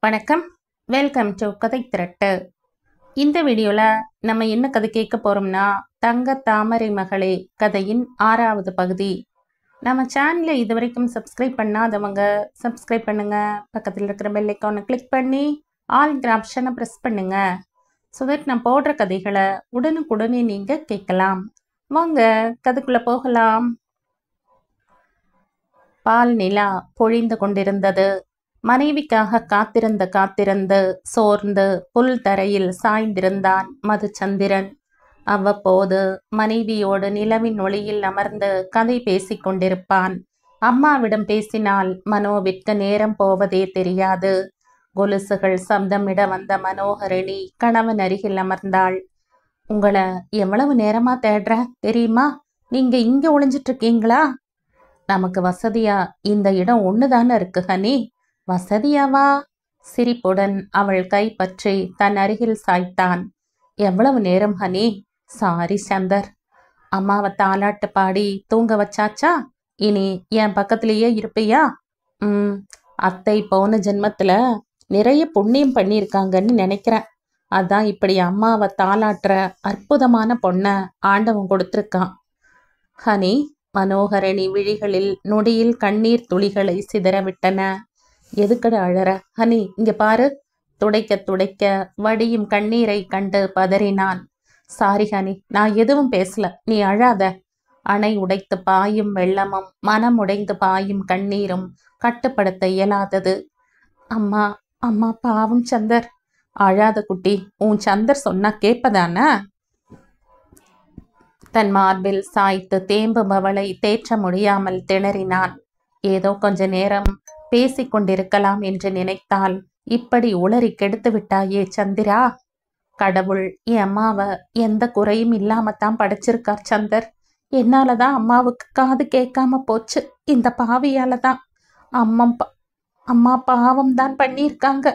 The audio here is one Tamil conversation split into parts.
வணக்கம். வெல்கம் டு கதை திரட்டு. இந்த வீடியோவில் நம்ம என்ன கதை கேட்க போகிறோம்னா, தங்க தாமரை மகளே கதையின் 6வது பகுதி. நம்ம சேனலை இது வரைக்கும் சப்ஸ்கிரைப் பண்ணாதவங்க சப்ஸ்கிரைப் பண்ணுங்க. பக்கத்தில் இருக்கிற பெல் ஐக்கானை கிளிக் பண்ணி ஆல்ங்கிற ஆப்ஷனை ப்ரெஸ் பண்ணுங்க. ஸோ தட் நான் போடுற கதைகளை உடனுக்குடனே நீங்கள் கேட்கலாம். வாங்க கதைக்குள்ளே போகலாம். பால் நிலா பொழிந்து கொண்டிருந்தது. மனைவிக்காக காத்திருந்து சோர்ந்து புல் தரையில் சாய்ந்திருந்தான் மதுச்சந்திரன். அவ்வப்போது மனைவியோடு நிலவின் ஒளியில் அமர்ந்து கதை பேசிக் கொண்டிருப்பான். அம்மாவிடம் பேசினால் மனோவிற்கு நேரம் போவதே தெரியாது. கொலுசுகள் சப்தமிட வந்த மனோகரணி கணவன் அருகில் அமர்ந்தாள். உங்களை எவ்வளவு நேரமா தேடுற தெரியுமா? நீங்க இங்க ஒளிஞ்சிட்டு இருக்கீங்களா? நமக்கு வசதியா இந்த இடம் ஒண்ணுதானே இருக்கு ஹனி. வசதியாவா? சிரிப்புடன் அவள் கை பற்றி தன் அருகில் சாய்த்தான். எவ்வளவு நேரம் ஹனி? சாரி சந்தர். அம்மாவை தாலாட்டு பாடி தூங்க வச்சாச்சா? இனி என் பக்கத்திலேயே இருப்பியா? அத்தை போன ஜென்மத்துல நிறைய புண்ணியம் பண்ணியிருக்காங்கன்னு நினைக்கிறேன். அதான் இப்படி அம்மாவை தாலாட்டுற அற்புதமான பொண்ணை ஆண்டவன் கொடுத்துருக்கான். ஹனி, மனோகரணி விழிகளில் நொடியில் கண்ணீர் துளிகளை சிதறவிட்டன. எதுக்கட அழற ஹனி? இங்க பாரு. துடைக்க துடைக்க வடியும் கண்ணீரை கண்டு பதறினான். சாரி ஹனி, நான் எதுவும் பேசல, நீ அழாத. அணை உடைத்து பாயும் வெள்ளமும் மனம் உடைந்து பாயும் கண்ணீரும் கட்டுப்படுத்த இயலாதது. அம்மா அம்மா பாவம் சந்தர். அழாத குட்டி, உன் சந்தர் சொன்னா கேட்பதானா? தன் மார்பில் சாய்த்து தேம்புபவளை தேற்ற முடியாமல் திணறினான். ஏதோ கொஞ்ச நேரம் பேசிக்கொண்டிருக்கலாம் என்று நினைத்தால் இப்படி உளறி கெடுத்து விட்டாயே சந்திரா. கடவுள் என் அம்மாவை எந்த குறையும் இல்லாமத்தான் படைச்சிருக்கார் சந்தர். என்னாலதான் அம்மாவுக்கு காது கேட்காம போச்சு. இந்த பாவியாலதான். அம்மா பாவம் தான் பண்ணியிருக்காங்க.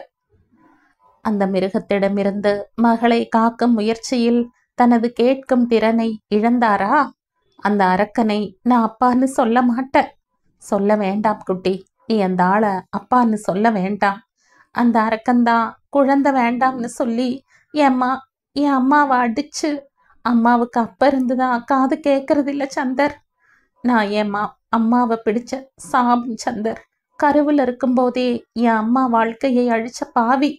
அந்த மிருகத்திடமிருந்து மகளை காக்கும் முயற்சியில் தனது கேட்கும் திறனை இழந்தாரா? அந்த அரக்கனை நான் அப்பான்னு சொல்ல மாட்டேன். சொல்ல வேண்டாம் குட்டி, நீ அந்த ஆளை அப்பான்னு சொல்ல வேண்டாம். அந்த அரக்கன்தான் குழந்தை வேண்டாம்னு சொல்லி என் அம்மாவை அடிச்சு அம்மாவுக்கு அப்ப இருந்துதான் காது கேட்கறது இல்லை சந்தர். நான் அம்மாவை பிடிச்ச சாபம் சந்தர். கருவில் இருக்கும்போதே என் அம்மா வாழ்க்கையை அழிச்ச பாவி.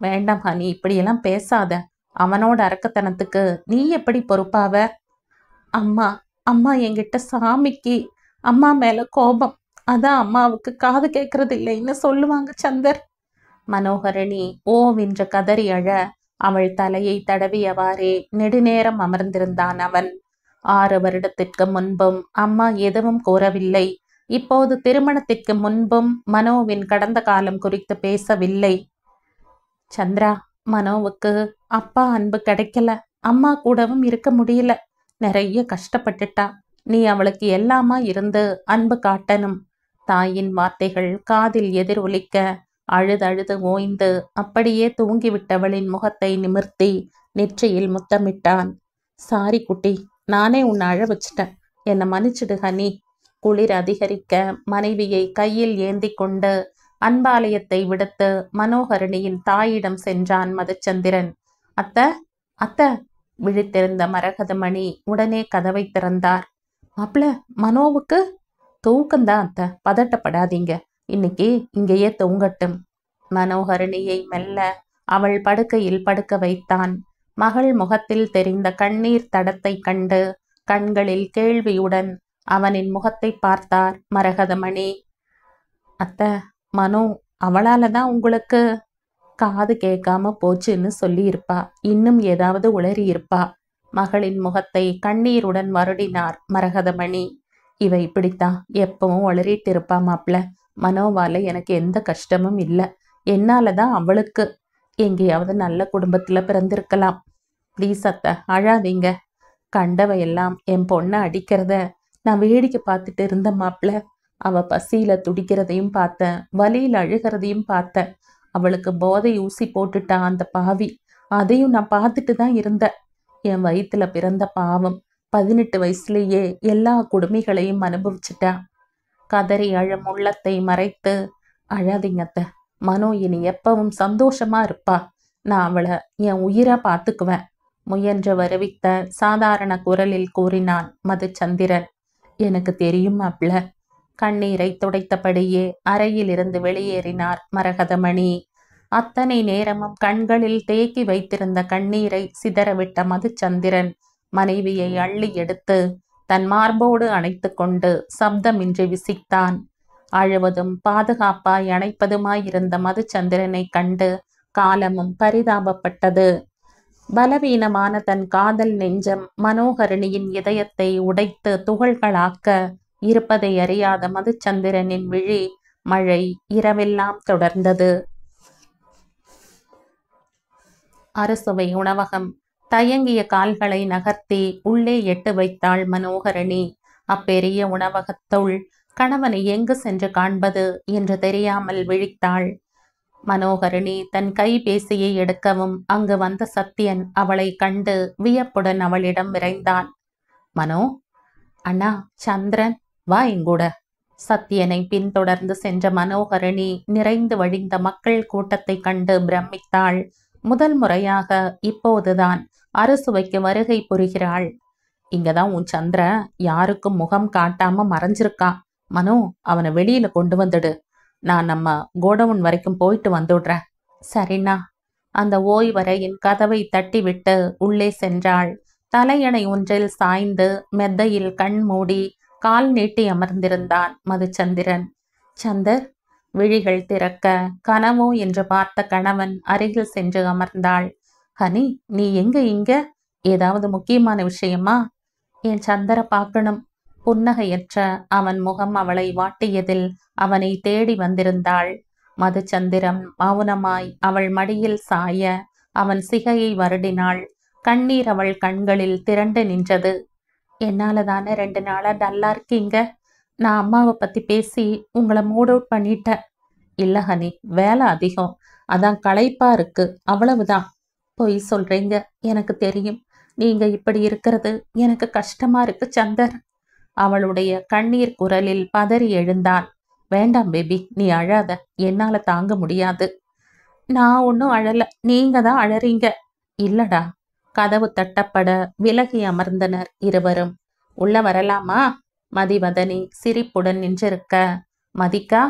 வேண்டாம் ஹனி, இப்படியெல்லாம் பேசாத. அவனோட அரக்கத்தனத்துக்கு நீ எப்படி பொறுப்பாவ? அம்மா என்கிட்ட சாமிக்கு அம்மா மேல கோபம். அதான் அம்மாவுக்கு காது கேட்கறது இல்லைன்னு சொல்லுவாங்க சந்தர். மனோகரணி ஓவென்று கதறி அழ அவள் தலையை தடவியவாறே நெடுநேரம் அமர்ந்திருந்தான் அவன். 6 வருடத்திற்கு முன்பும் அம்மா எதுவும் கூறவில்லை. இப்போது திருமணத்திற்கு முன்பும் மனோவின் கடந்த காலம் குறித்து பேசவில்லை. சந்திரா, மனோவுக்கு அப்பா அன்பு கிடைக்கல, அம்மா கூடவும் இருக்க முடியல. நிறைய கஷ்டப்பட்டுட்டா. நீ அவளுக்கு எல்லாமா இருந்து அன்பு காட்டணும். தாயின் வார்த்தைகள் காதில் எதிரொலிக்க அழுது ஓய்ந்து அப்படியே தூங்கிவிட்டவளின் முகத்தை நிமிர்த்தி நெற்றியில் முத்தமிட்டான். சாரி குட்டி, நானே உன்னை அழ வச்சிட்டேன். என்னை மன்னிச்சிடு ஹனி. குளிர் அதிகரிக்க மனைவியை கையில் ஏந்தி கொண்டு அன்பாலயத்தை விடுத்து மனோகரணியின் தாயிடம் சென்றான் மதுச்சந்திரன். அத்த விழித்திருந்த மரகதமணி உடனே கதவை திறந்தார். மாப்பிள, மனோவுக்கு தூக்கம்தான் அத்தை, பதட்டப்படாதீங்க. இன்னைக்கு இங்கேயே தூங்கட்டும். மனோகரணியை மெல்ல அவள் படுக்கையில் படுக்க வைத்தான். மகள் முகத்தில் தெரிந்த கண்ணீர் தடத்தை கண்டு கண்களில் கேள்வியுடன் அவனின் முகத்தை பார்த்தார் மரகதமணி. அத்தை, மனோ அவளாலதான் உங்களுக்கு காது கேட்காம போச்சுன்னு சொல்லியிருப்பா. இன்னும் ஏதாவது உளறி இருப்பா. மகளின் முகத்தை கண்ணீருடன் வருடினார் மரகதமணி. இவ இப்படித்தான் எப்பவும் உளறிட்டு இருப்பா மாப்பிள்ள. மனோவால எனக்கு எந்த கஷ்டமும் இல்லை. என்னாலதான் அவளுக்கு. எங்கேயாவது நல்ல குடும்பத்துல பிறந்திருக்கலாம். ப்ளீஸ் அத்தை, அழாதீங்க. கண்டவையெல்லாம் என் பொண்ணை அடிக்கிறத நான் வேடிக்கை பார்த்துட்டு இருந்த மாப்பிள்ள. அவ பசியில துடிக்கிறதையும் பார்த்தேன், வலியில அழுகிறதையும் பார்த்தேன். அவளுக்கு போதை ஊசி போட்டுட்டா அந்த பாவி. அதையும் நான் பார்த்துட்டு தான் இருந்தேன். என் வயிற்றுல பிறந்த பாவம் 18 வயசுலேயே எல்லா கொடுமைகளையும் அனுபவிச்சிட்டா. கதறி அழும் உள்ளத்தை மறைத்து, அழாதீங்க அத்தை, மனோ இனி எப்பவும் சந்தோஷமா இருப்பா. நான் அவளை என் உயிரா பார்த்துக்குவேன். முயன்று வருவித்த சாதாரண குரலில் கூறினான் மதுச்சந்திரன். எனக்கு தெரியும் அப்ள. கண்ணீரை துடைத்தபடியே அறையில் இருந்து வெளியேறினார் மரகதமணி. அத்தனை நேரமும் கண்களில் தேக்கி வைத்திருந்த கண்ணீரை சிதறவிட்ட மதுச்சந்திரன் மனைவியை அள்ளி எடுத்து தன் மார்போடு அணைத்து கொண்டு சப்தமின்றி விசித்தான். அழுவதும் பாதுகாப்பாய் அணைப்பதுமாயிருந்த மதுச்சந்திரனை கண்டு காலமும் பரிதாபப்பட்டது. பலவீனமான தன் காதல் நெஞ்சம் மனோகரணியின் இதயத்தை உடைத்து துகள்களாக்க இருப்பதை அறியாத மதுச்சந்திரனின் விழி மழை இரவெல்லாம் தொடர்ந்தது. அறுசுவை உணவகம். தயங்கிய கால்களை நகர்த்தி உள்ளே எட்டு வைத்தாள் மனோகரணி. அப்பெரிய உணவகத்துள் கணவனை எங்கு சென்று காண்பது என்று தெரியாமல் விழித்தாள். மனோகரணி தன் கைபேசியை எடுக்கவும் அங்கு வந்த சத்யன் அவளை கண்டு வியப்புடன் அவளிடம் விரைந்தான். மனோ, அண்ணா சந்திரன், வா எங்கூட. சத்யனை பின்தொடர்ந்து சென்ற மனோகரணி நிறைந்து வழிந்த மக்கள் கூட்டத்தை கண்டு பிரமித்தாள். முதல் முறையாக இப்போதுதான் அறுசுவைக்கு வருகை புரிகிறாள். இங்கதான் உன் சந்திர யாருக்கும் முகம் காட்டாம மறைஞ்சிருக்கான். மனோ, அவனை வெளியில கொண்டு வந்துடு. நான் நம்ம கோடவுன் வரைக்கும் போயிட்டு வந்துடுறேன். சரிண்ணா. அந்த ஓய்வறையின் கதவை தட்டிவிட்டு உள்ளே சென்றாள். தலையணை ஒன்றில் சாய்ந்து மெத்தையில் கண் மூடி கால் நீட்டி அமர்ந்திருந்தான் மதுச்சந்திரன். சந்தர். விழிகள் திறக்க கனவோ என்று பார்த்த கணவன் அருகில் சென்று அமர்ந்தாள். ஹனி, நீ எங்க இங்க? ஏதாவது முக்கியமான விஷயமா? என் சந்தர பார்க்கணும். புன்னகையற்ற அவன் முகம் அவளை வாட்டியதில் அவனை தேடி வந்திருந்தாள். மதுச்சந்திரம் மௌனமாய் அவள் மடியில் சாய அவன் சிகையை வருடினாள். கண்ணீர் அவள் கண்களில் திரண்டு நின்றது. என்னால தானே 2 நாளா டல்லா இருக்கீங்க. நான் அம்மாவை பத்தி பேசி உங்களை மூட் அவுட் பண்ணிட்டேன். இல்ல ஹனி, வேலை அதிகம், அதான் களைப்பா இருக்கு, அவ்வளவுதான். பொய் சொல்றீங்க, எனக்கு தெரியும். நீங்க இப்படி இருக்கிறது எனக்கு கஷ்டமா இருக்கு சந்தர். அவளுடைய கண்ணீர் குரலில் பதறி எழுந்தான். வேண்டாம் பேபி, நீ அழாத, என்னால தாங்க முடியாது. நான் ஒன்றும் அழல, நீங்க தான் அழறீங்க. இல்லடா. கதவு தட்டப்பட விலகி அமர்ந்தனர் இருவரும். உள்ள வரலாமா? மதிவதனி சிரிப்புடன் நின்றிருக்க, மதிக்கா,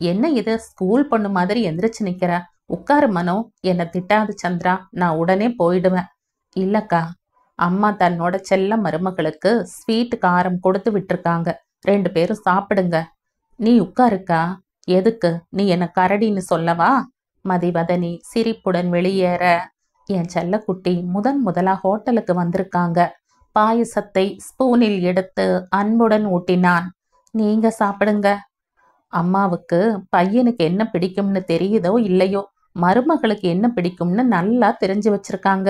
என்ன இது ஸ்கூல் பொண்ணு மாதிரி எந்திரிச்சு நிக்கிற? உட்காரு மனோ. என்னை திட்டாது சந்திரா, நான் உடனே போயிடுவேன். இல்லக்கா, அம்மா தன்னோட செல்ல மருமகளுக்கு ஸ்வீட் காரம் கொடுத்து விட்டுருக்காங்க. 2 பேரும் சாப்பிடுங்க. நீ உட்காருக்கா. எதுக்கு? நீ என்ன கரடின்னு சொல்லவா? மதிவதனி சிரிப்புடன் வெளியேற, என் செல்லக்குட்டி முதலா ஹோட்டலுக்கு வந்திருக்காங்க. பாயசத்தை ஸ்பூனில் எடுத்து அன்புடன் ஊட்டினான். நீங்க சாப்பிடுங்க. அம்மாவுக்கு பையனுக்கு என்ன பிடிக்கும்னு தெரியுதோ இல்லையோ, மருமகளுக்கு என்ன பிடிக்கும்னு நல்லா தெரிஞ்சு வச்சிருக்காங்க.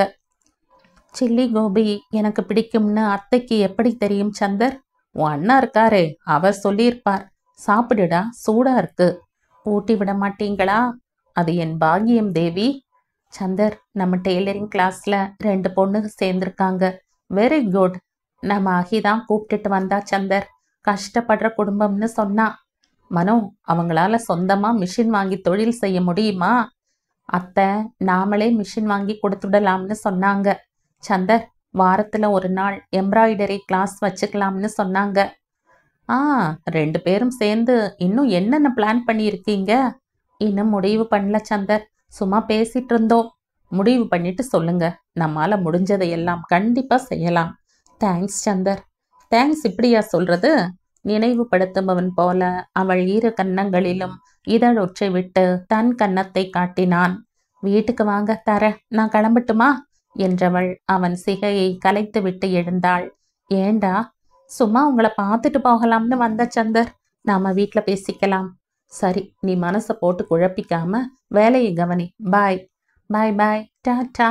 சில்லி கோபி எனக்கு பிடிக்கும்னு அத்தைக்கு எப்படி தெரியும் சந்தர்? உன் அண்ணா இருக்காரே, அவர் சொல்லியிருப்பார். சாப்பிடுடா, சூடா இருக்கு. ஊட்டி விட மாட்டீங்களா? அது என் பாக்கியம் தேவி. சந்தர், நம்ம டெய்லரிங் கிளாஸ்ல 2 பொண்ணுங்க சேர்ந்திருக்காங்க. Very good. நம்ம அகிதான் கூப்பிட்டுட்டு வந்தா சந்தர். கஷ்டப்படுற குடும்பம்னு சொன்னா. மனோ, அவங்களால சொந்தமா மிஷின் வாங்கி தொழில் செய்ய முடியுமா? அத்தை நாமளே மிஷின் வாங்கி கொடுத்துடலாம்னு சொன்னாங்க. சந்தர், வாரத்துல 1 நாள் எம்ப்ராய்டரி கிளாஸ் வச்சுக்கலாம்னு சொன்னாங்க. 2 பேரும் சேர்ந்து இன்னும் என்னென்ன பிளான் பண்ணியிருக்கீங்க? இன்னும் முடிவு பண்ணல சந்தர், சும்மா பேசிட்டு இருந்தோம். முடிவு பண்ணிட்டு சொல்லுங்க, நம்மால முடிஞ்சதை எல்லாம் கண்டிப்பா செய்யலாம். தேங்க்ஸ் சந்தர். தேங்க்ஸ் இப்படியா சொல்றது? நினைவுபடுத்துபவன் போல அவள் 2 கன்னங்களிலும் இதழொற்றை விட்டு தன் கன்னத்தை காட்டினான். வீட்டுக்கு வாங்க, தர, நான் கிளம்பட்டுமா என்றவள் அவன் சிகையை கலைத்து விட்டு எழுந்தாள். ஏண்டா? சும்மா உங்களை பார்த்துட்டு போகலாம்னு வந்த சந்தர். நாம வீட்டுல பேசிக்கலாம். சரி, நீ மனசை போட்டு குழப்பிக்காம வேலையை கவனி. பாய். பாய் பாய், டாடா.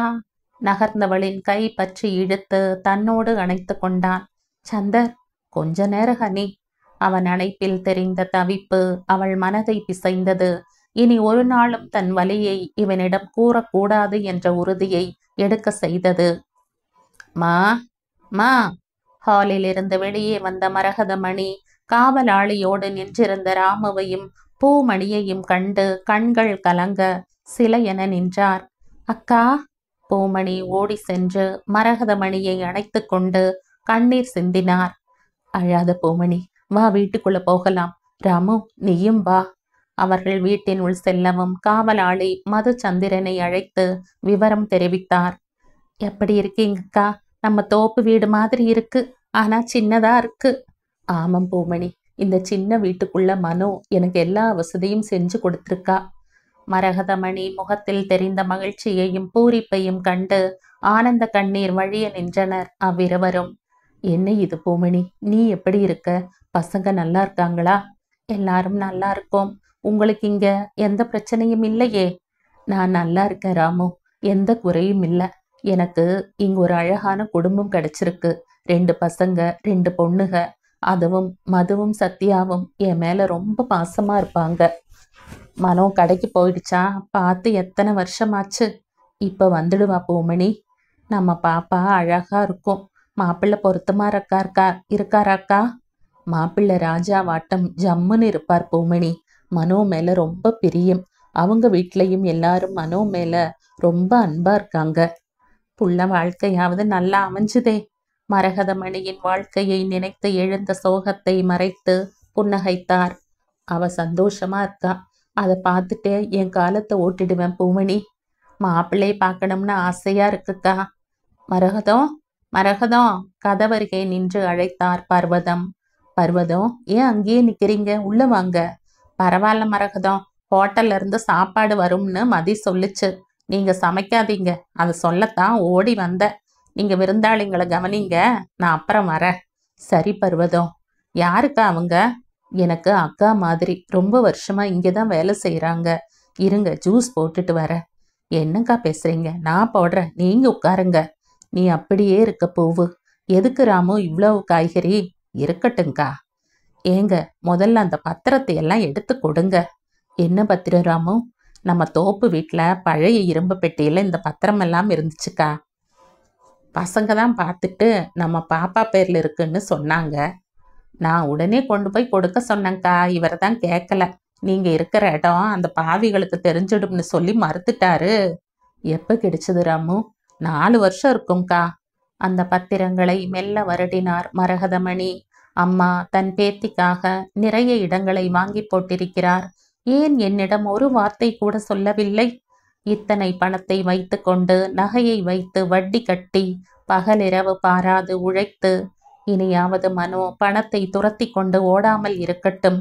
நகர்ந்தவளின் கை பற்றி இழுத்து தன்னோடு அணைத்து கொண்டான். சந்தர், கொஞ்ச நேரம் ஹனி. அவன் அணைப்பில் தெரிந்த தவிப்பு அவள் மனதை பிசைந்தது. இனி ஒரு நாளும் தன் வலியை இவனிடம் கூறக்கூடாது என்ற உறுதியை எடுக்க செய்தது. மா மா. ஹாலில் இருந்து வெளியே வந்த மரகதமணி காவலாளியோடு நின்றிருந்த ராமுவையும் பூமணியையும் கண்டு கண்கள் கலங்க சிலையென நின்றார். அக்கா! பூமணி ஓடி சென்று மரகதமணியை அணைத்து கொண்டு கண்ணீர் சிந்தினார். அழாத பூமணி, வா, வீட்டுக்குள்ள போகலாம். ராமு, நீயும் வா. அவர்கள் வீட்டின் உள் செல்லவும் காவலாளி மதுச்சந்திரனை அழைத்து விவரம் தெரிவித்தார். எப்படி இருக்கீங்கக்கா? நம்ம தோப்பு வீடு மாதிரி இருக்கு, ஆனா சின்னதா இருக்கு. ஆமாம் பூமணி, இந்த சின்ன வீட்டுக்குள்ள மனோ எனக்கு எல்லா வசதியும் செஞ்சு கொடுத்துருக்கா. மரகதமணி முகத்தில் தெரிந்த மகிழ்ச்சியையும் பூரிப்பையும் கண்டு ஆனந்த கண்ணீர் வழிய நின்றனர் அவ்விருவரும். என்ன இது பூமணி, நீ எப்படி இருக்க? பசங்க நல்லா இருக்காங்களா? எல்லாரும் நல்லா இருக்கோம். உங்களுக்கு இங்க எந்த பிரச்சனையும் இல்லையே? நான் நல்லா இருக்கேன் ராமு, எந்த குறையும் இல்லை. எனக்கு இங்க ஒரு அழகான குடும்பம் கிடைச்சிருக்கு. 2 பசங்க, 2 பொண்ணுக. அதுவும் மதுவும் சத்யாவும் என் மேல ரொம்ப பாசமா இருப்பாங்க. மனோ கடைக்கு போயிடுச்சா? பார்த்து எத்தனை வருஷமாச்சு. இப்ப வந்துடுவா பூமணி. நம்ம பாப்பா அழகா இருக்கும். மாப்பிள்ளை பொருத்தமா இருக்காராக்கா? மாப்பிள்ளை ராஜா வாட்டம் ஜம்முன்னு இருப்பார் பூமணி. மனோ மேல ரொம்ப பிரியம். அவங்க வீட்லயும் எல்லாரும் மனோ மேல ரொம்ப அன்பா இருக்காங்க. புள்ள வாழ்க்கையாவது நல்லா அமைஞ்சுதே. மரகதமணியின் வாழ்க்கையை நினைத்து எழுந்த சோகத்தை மறைத்து புன்னகைத்தார். அவ சந்தோஷமா இருக்கா. அதை பார்த்துட்டே என் காலத்தை ஓட்டிடுவேன் பூமணி. மாப்பிள்ளை பார்க்கணும்னு ஆசையா இருக்குக்கா. மரகதம், மரகதம்! கதவருகே நின்று அழைத்தார் பர்வதம். பர்வதம், ஏன் அங்கேயே நிக்கிறீங்க? உள்ள வாங்க. பரவாயில்ல மரகதம், ஹோட்டல்ல இருந்து சாப்பாடு வரும்னு மதி சொல்லுச்சு. நீங்க சமைக்காதீங்க, அதை சொல்லத்தான் ஓடி வந்த. நீங்க விருந்தாளிங்களை கவனிங்க, நான் அப்புறம் வரேன். சரி பர்வதம். யாருக்கா அவங்க? எனக்கு அக்கா மாதிரி. ரொம்ப வருஷமா இங்கதான் வேலை செய்யறாங்க. இருங்க, ஜூஸ் போட்டுட்டு வரேன். என்னக்கா பேசுறீங்க? நான் போடுறேன், நீங்க உட்காருங்க. நீ அப்படியே இருக்க பூவு. எதுக்கு ராமு இவ்வளவு காய்கறி? இருக்கட்டும்க்கா. ஏங்க, முதல்ல அந்த பத்திரத்தை எல்லாம் எடுத்து கொடுங்க. என்ன பத்திரம் ராமு? நம்ம தோப்பு வீட்டுல பழைய இரும்பு பெட்டியில இந்த பத்திரம் எல்லாம் இருந்துச்சுக்கா. பசங்க தான் பார்த்துட்டு நம்ம பாப்பா பேர்ல இருக்குன்னு சொன்னாங்க. நான் உடனே கொண்டு போய் கொடுக்க சொன்னேங்க்கா. இவர் தான் கேட்கல. நீங்க இருக்கிற இடம் அந்த பாவிகளுக்கு தெரிஞ்சிடும்னு சொல்லி மறுத்துட்டாரு. எப்ப கிடைச்சது ராமு? 4 வருஷம் இருக்கும்க்கா. அந்த பத்திரங்களை மெல்ல வருடினார் மரகதமணி. அம்மா தன் பேத்திக்காக நிறைய இடங்களை வாங்கி போட்டிருக்கிறார். ஏன் என்னிடம் ஒரு வார்த்தை கூட சொல்லவில்லை? இத்தனை பணத்தை வைத்து கொண்டு நகையை வைத்து வட்டி கட்டி பகலிரவு பாராது உழைத்து இனியாவது மனோ பணத்தை துரத்தி கொண்டு ஓடாமல் இருக்கட்டும்.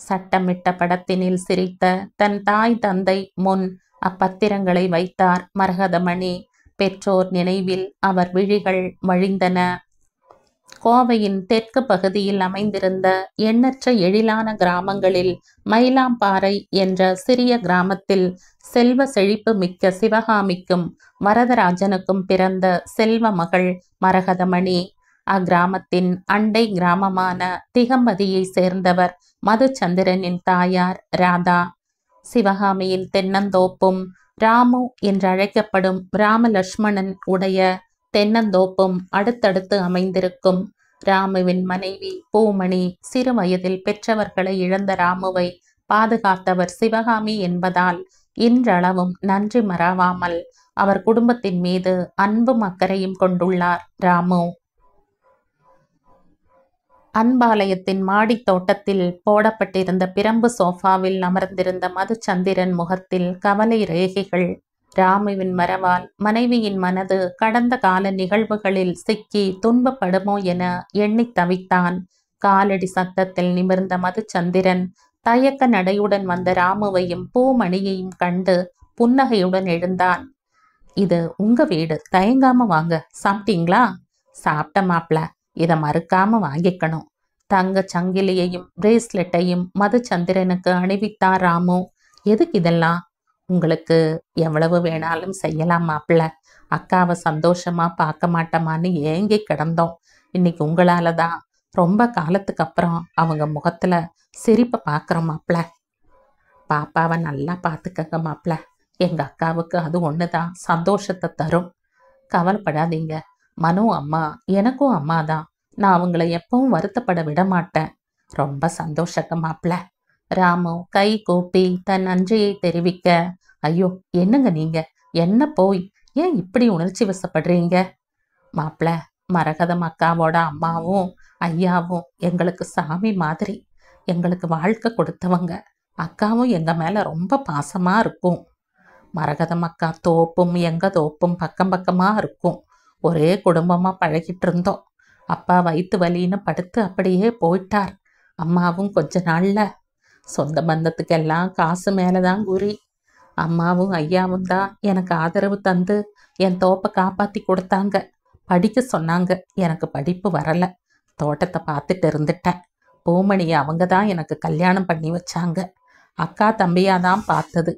சட்டமிட்ட படத்தினில் சிரித்த தன் தாய் தந்தை முன் அப்பத்திரங்களை வைத்தார் மரகதமணி. பெற்றோர் நினைவில் அவர் விழிகள் வழிந்தன. கோவையின் தெற்கு பகுதியில் அமைந்திருந்த எண்ணற்ற எழிலான கிராமங்களில் மயிலாம்பாறை என்ற சிறிய கிராமத்தில் செல்வ செழிப்பு மிக்க சிவகாமிக்கும் வரதராஜனுக்கும் பிறந்த செல்வ மகள் மரகதமணி. அக்கிராமத்தின் அண்டை கிராமமான திகம்பதியை சேர்ந்தவர் மதுச்சந்திரனின் தாயார் ராதா. சிவகாமியின் தென்னந்தோப்பும் ராமு என்றழைக்கப்படும் ராமலட்சுமணன் உடைய தென்னந்தோப்பும் அடுத்தடுத்து அமைந்திருக்கும். ராமுவின் மனைவி பூமணி சிறு வயதில் பெற்றவர்களை இழந்த ராமுவை பாதுகாத்தவர் சிவகாமி என்பதால் இன்றளவும் நன்றி மறவாமல் அவர் குடும்பத்தின் மீது அன்பும் அக்கறையும் கொண்டுள்ளார் ராமு. அன்பாலயத்தின் மாடி தோட்டத்தில் போடப்பட்டிருந்த பிரம்பு சோஃபாவில் அமர்ந்திருந்த மதுச்சந்திரன் முகத்தில் கவலை ரேகைகள். ராமுவின் மறவால் மனைவியின் மனது கடந்த கால நிகழ்வுகளில் சிக்கி துன்பப்படுமோ என எண்ணி தவித்தான். காலடி சத்தத்தில் நிமிர்ந்த மதுச்சந்திரன் தயக்க நடையுடன் வந்த ராமுவையும் பூமணியையும் கண்டு புன்னகையுடன் எழுந்தான். இது உங்க வீடு, தயங்காம வாங்க. சாப்பிட்டீங்களா? சாப்பிட்ட மாப்ள, இதை மறுக்காம வாங்கிக்கணும். தங்க சங்கிலியையும் பிரேஸ்லெட்டையும் மதுச்சந்திரனுக்கு அணிவித்தார் ராமு. எதுக்கு இதெல்லாம்? உங்களுக்கு எவ்வளவு வேணாலும் செய்யலாம் மாப்பிள்ள. அக்காவை சந்தோஷமா பார்க்க மாட்டோமான்னு ஏங்கி கிடந்தோம். இன்னைக்கு உங்களால தான் ரொம்ப காலத்துக்கு அப்புறம் அவங்க முகத்துல சிரிப்பை பார்க்குறோம் மாப்பிள்ள. பாப்பாவை நல்லா பார்த்துக்கங்க மாப்பிள்ள. எங்க அக்காவுக்கு அது ஒண்ணுதான் சந்தோஷத்தை தரும். கவலைப்படாதீங்க. மனோ அம்மா எனக்கும் அம்மா தான். நான் அவங்கள எப்பவும் வருத்தப்பட விட மாட்டேன். ரொம்ப சந்தோஷக்க மாப்பிள்ள. ராமு கை கூப்பி தன் நன்றியை தெரிவிக்க, ஐயோ என்னங்க நீங்க, என்ன போய் ஏன் இப்படி உணர்ச்சி வசப்படுறீங்க? மாப்பிள, மரகதம் அக்காவோட அம்மாவும் ஐயாவும் எங்களுக்கு சாமி மாதிரி, எங்களுக்கு வாழ்க்கை கொடுத்தவங்க. அக்காவும் எங்க மேல ரொம்ப பாசமா இருக்கும். மரகதம் அக்கா தோப்பும் எங்க தோப்பும் பக்கம் பக்கமா இருக்கும். ஒரே குடும்பமா பழகிட்டு இருந்தோம். அப்பா வயிற்று வலின்னு படுத்து அப்படியே போயிட்டார். அம்மாவும் கொஞ்ச நாள்ல. சொந்த பந்தத்துக்கெல்லாம் காசு மேலதான் குறி. அம்மாவும் ஐயாவும் தான் எனக்கு ஆதரவு தந்து என் தோப்பை காப்பாத்தி கொடுத்தாங்க. படிக்க சொன்னாங்க. எனக்கு படிப்பு வரல. தோட்டத்தை பார்த்துட்டு இருந்துட்டேன். பூமணியை அவங்க தான் எனக்கு கல்யாணம் பண்ணி வச்சாங்க. அக்கா தம்பியா தான் பார்த்தது.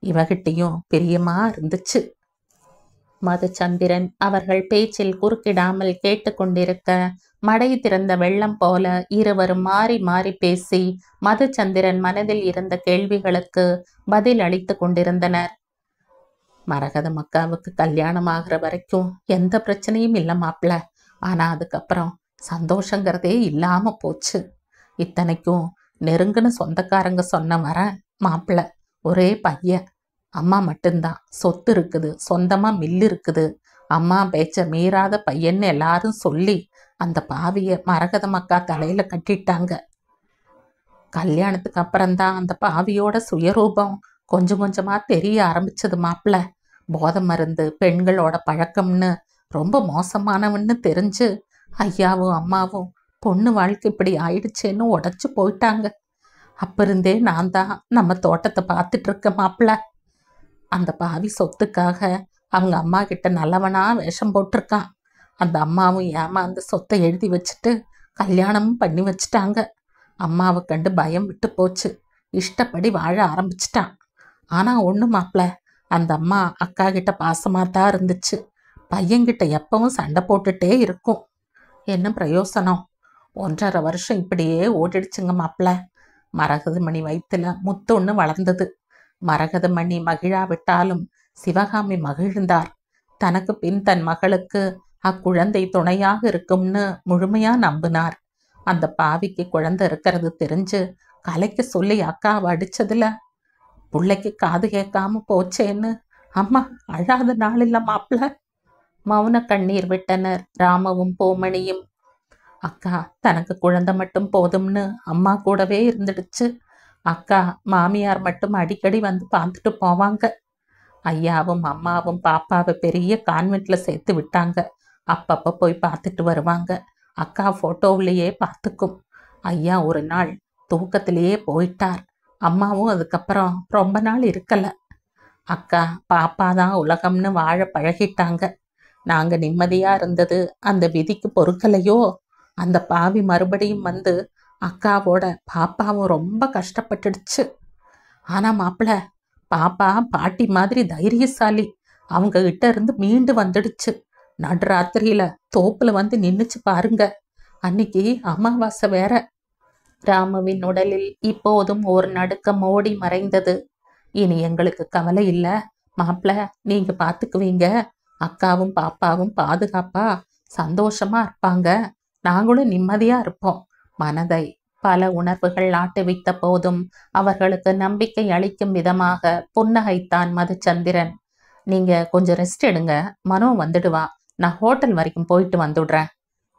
இவகிட்டையும் பிரியமா இருந்துச்சு. மதுச்சந்திரன் அவர்கள் பேச்சில் குறுக்கிடாமல் கேட்டுக்கொண்டிருக்க, மடை திறந்த வெள்ளம் போல இருவரும் மாறி மாறி பேசி மதுச்சந்திரன் மனதில் இருந்த கேள்விகளுக்கு பதில் அளித்து கொண்டிருந்தனர். மரகதம் அக்காவுக்கு கல்யாணம் ஆகிற வரைக்கும் எந்த பிரச்சனையும் இல்லை மாப்பிள. ஆனா அதுக்கப்புறம் சந்தோஷங்கிறதே இல்லாம போச்சு. இத்தனைக்கும் நெருங்குன்னு சொந்தக்காரங்க சொன்ன வர மாப்பிள ஒரே பையன். அம்மா மட்டும்தான். சொத்து இருக்குது, சொந்தமா மில்லு இருக்குது. அம்மா பேச்ச மீறாத பையன்னு எல்லாரும் சொல்லி அந்த பாவிய மரகதம் அக்கா தலையில கட்டிட்டாங்க. கல்யாணத்துக்கு அப்புறம்தான் அந்த பாவியோட சுயரூபம் கொஞ்சம் கொஞ்சமா தெரிய ஆரம்பிச்சது மாப்பிள. போதை மருந்து, பெண்களோட பழக்கம்னு ரொம்ப மோசமானவன்னு தெரிஞ்சு ஐயாவும் அம்மாவும் பொண்ணு வாழ்க்கை இப்படி ஆயிடுச்சேன்னு உடச்சு போயிட்டாங்க. அப்ப இருந்தே நான் தான் நம்ம தோட்டத்தை பார்த்துட்டு இருக்க மாப்பிள. அந்த பாவி சொத்துக்காக அவங்க அம்மா கிட்ட நல்லவனா வேஷம் போட்டிருக்கான். அந்த அம்மாவும் ஏமாந்து சொத்தை எழுதி வச்சுட்டு கல்யாணமும் பண்ணி வச்சுட்டாங்க. அம்மாவை கண்டு பயம் விட்டு போச்சு. இஷ்டப்படி வாழ ஆரம்பிச்சிட்டான். ஆனா ஒண்ணு மாப்பிள, அந்த அம்மா அக்கா கிட்ட பாசமாத்தான் இருந்துச்சு. பையன்கிட்ட எப்பவும் சண்டை போட்டுட்டே இருக்கும். என்ன பிரயோசனம்? 1.5 வருஷம் இப்படியே ஓடிடுச்சுங்க மாப்பிள. மரகதமணி வயிற்றுல முத்தொன்னு வளர்ந்தது. மரகதமணி மகிழாவிட்டாலும் சிவகாமி மகிழ்ந்தார். தனக்கு பின் தன் மகளுக்கு அக்குழந்தை துணையாக இருக்கும்னு முழுமையா நம்பினார். அந்த பாவிக்கு குழந்தை இருக்கிறது தெரிஞ்சு கலைக்க சொல்லி அக்காவை அடிச்சதுல பிள்ளைக்கு காது கேட்காம போச்சேன்னு அம்மா அழாத நாள் இல்ல மாப்பிள. மௌன கண்ணீர் விட்டனர் ராமவும் பூமணியும். அக்கா தனக்கு குழந்தை மட்டும் போதும்னு அம்மா கூடவே இருந்துடுச்சு. அக்கா மாமியார் மட்டும் அடிக்கடி வந்து பார்த்துட்டு போவாங்க. ஐயாவும் அம்மாவும் பாப்பாவை பெரிய கான்வென்ட்ல சேர்த்து விட்டாங்க. அப்பப்போ போய் பார்த்துட்டு வருவாங்க. அக்கா போட்டோவிலேயே பார்த்துக்கும். ஐயா ஒரு நாள் தூக்கத்திலேயே போயிட்டார். அம்மாவும் அதுக்கப்புறம் ரொம்ப நாள் இருக்கல. அக்கா பாப்பா தான் உலகம்னு வாழ பழகிட்டாங்க. நாங்க நிம்மதியா இருந்தது அந்த விதிக்கு பொறுக்கலையோ. அந்த பாவி மறுபடியும் வந்து அக்காவோட பாப்பாவும் ரொம்ப கஷ்டப்பட்டுடுச்சு. ஆனா மாப்பிள, பாப்பா பாட்டி மாதிரி தைரியசாலி. அவங்க கிட்ட இருந்து மீண்டு வந்துடுச்சு. நடுராத்திரியில தோப்புல வந்து நின்னுச்சு பாருங்க. அன்னைக்கு அமாவாசை வேற. ராமுவின் உடலில் இப்போதும் ஒரு நடுக்கம் ஓடி மறைந்தது. இனி எங்களுக்கு கவலை இல்ல மாப்பிள, நீங்க பாத்துக்குவீங்க. அக்காவும் பாப்பாவும் பாதுகாப்பா சந்தோஷமா இருப்பாங்க. நாங்களும் நிம்மதியா இருப்போம். மனதை பல உணர்வுகள் ஆட்டுவித்த போதும் அவர்களுக்கு நம்பிக்கை அளிக்கும் விதமாக புன்னகைத்தான் மதுச்சந்திரன். நீங்க கொஞ்சம் ரெஸ்ட் எடுங்க, மனோ வந்துடுவா. நான் ஹோட்டல் வரைக்கும் போயிட்டு வந்துடுறேன்.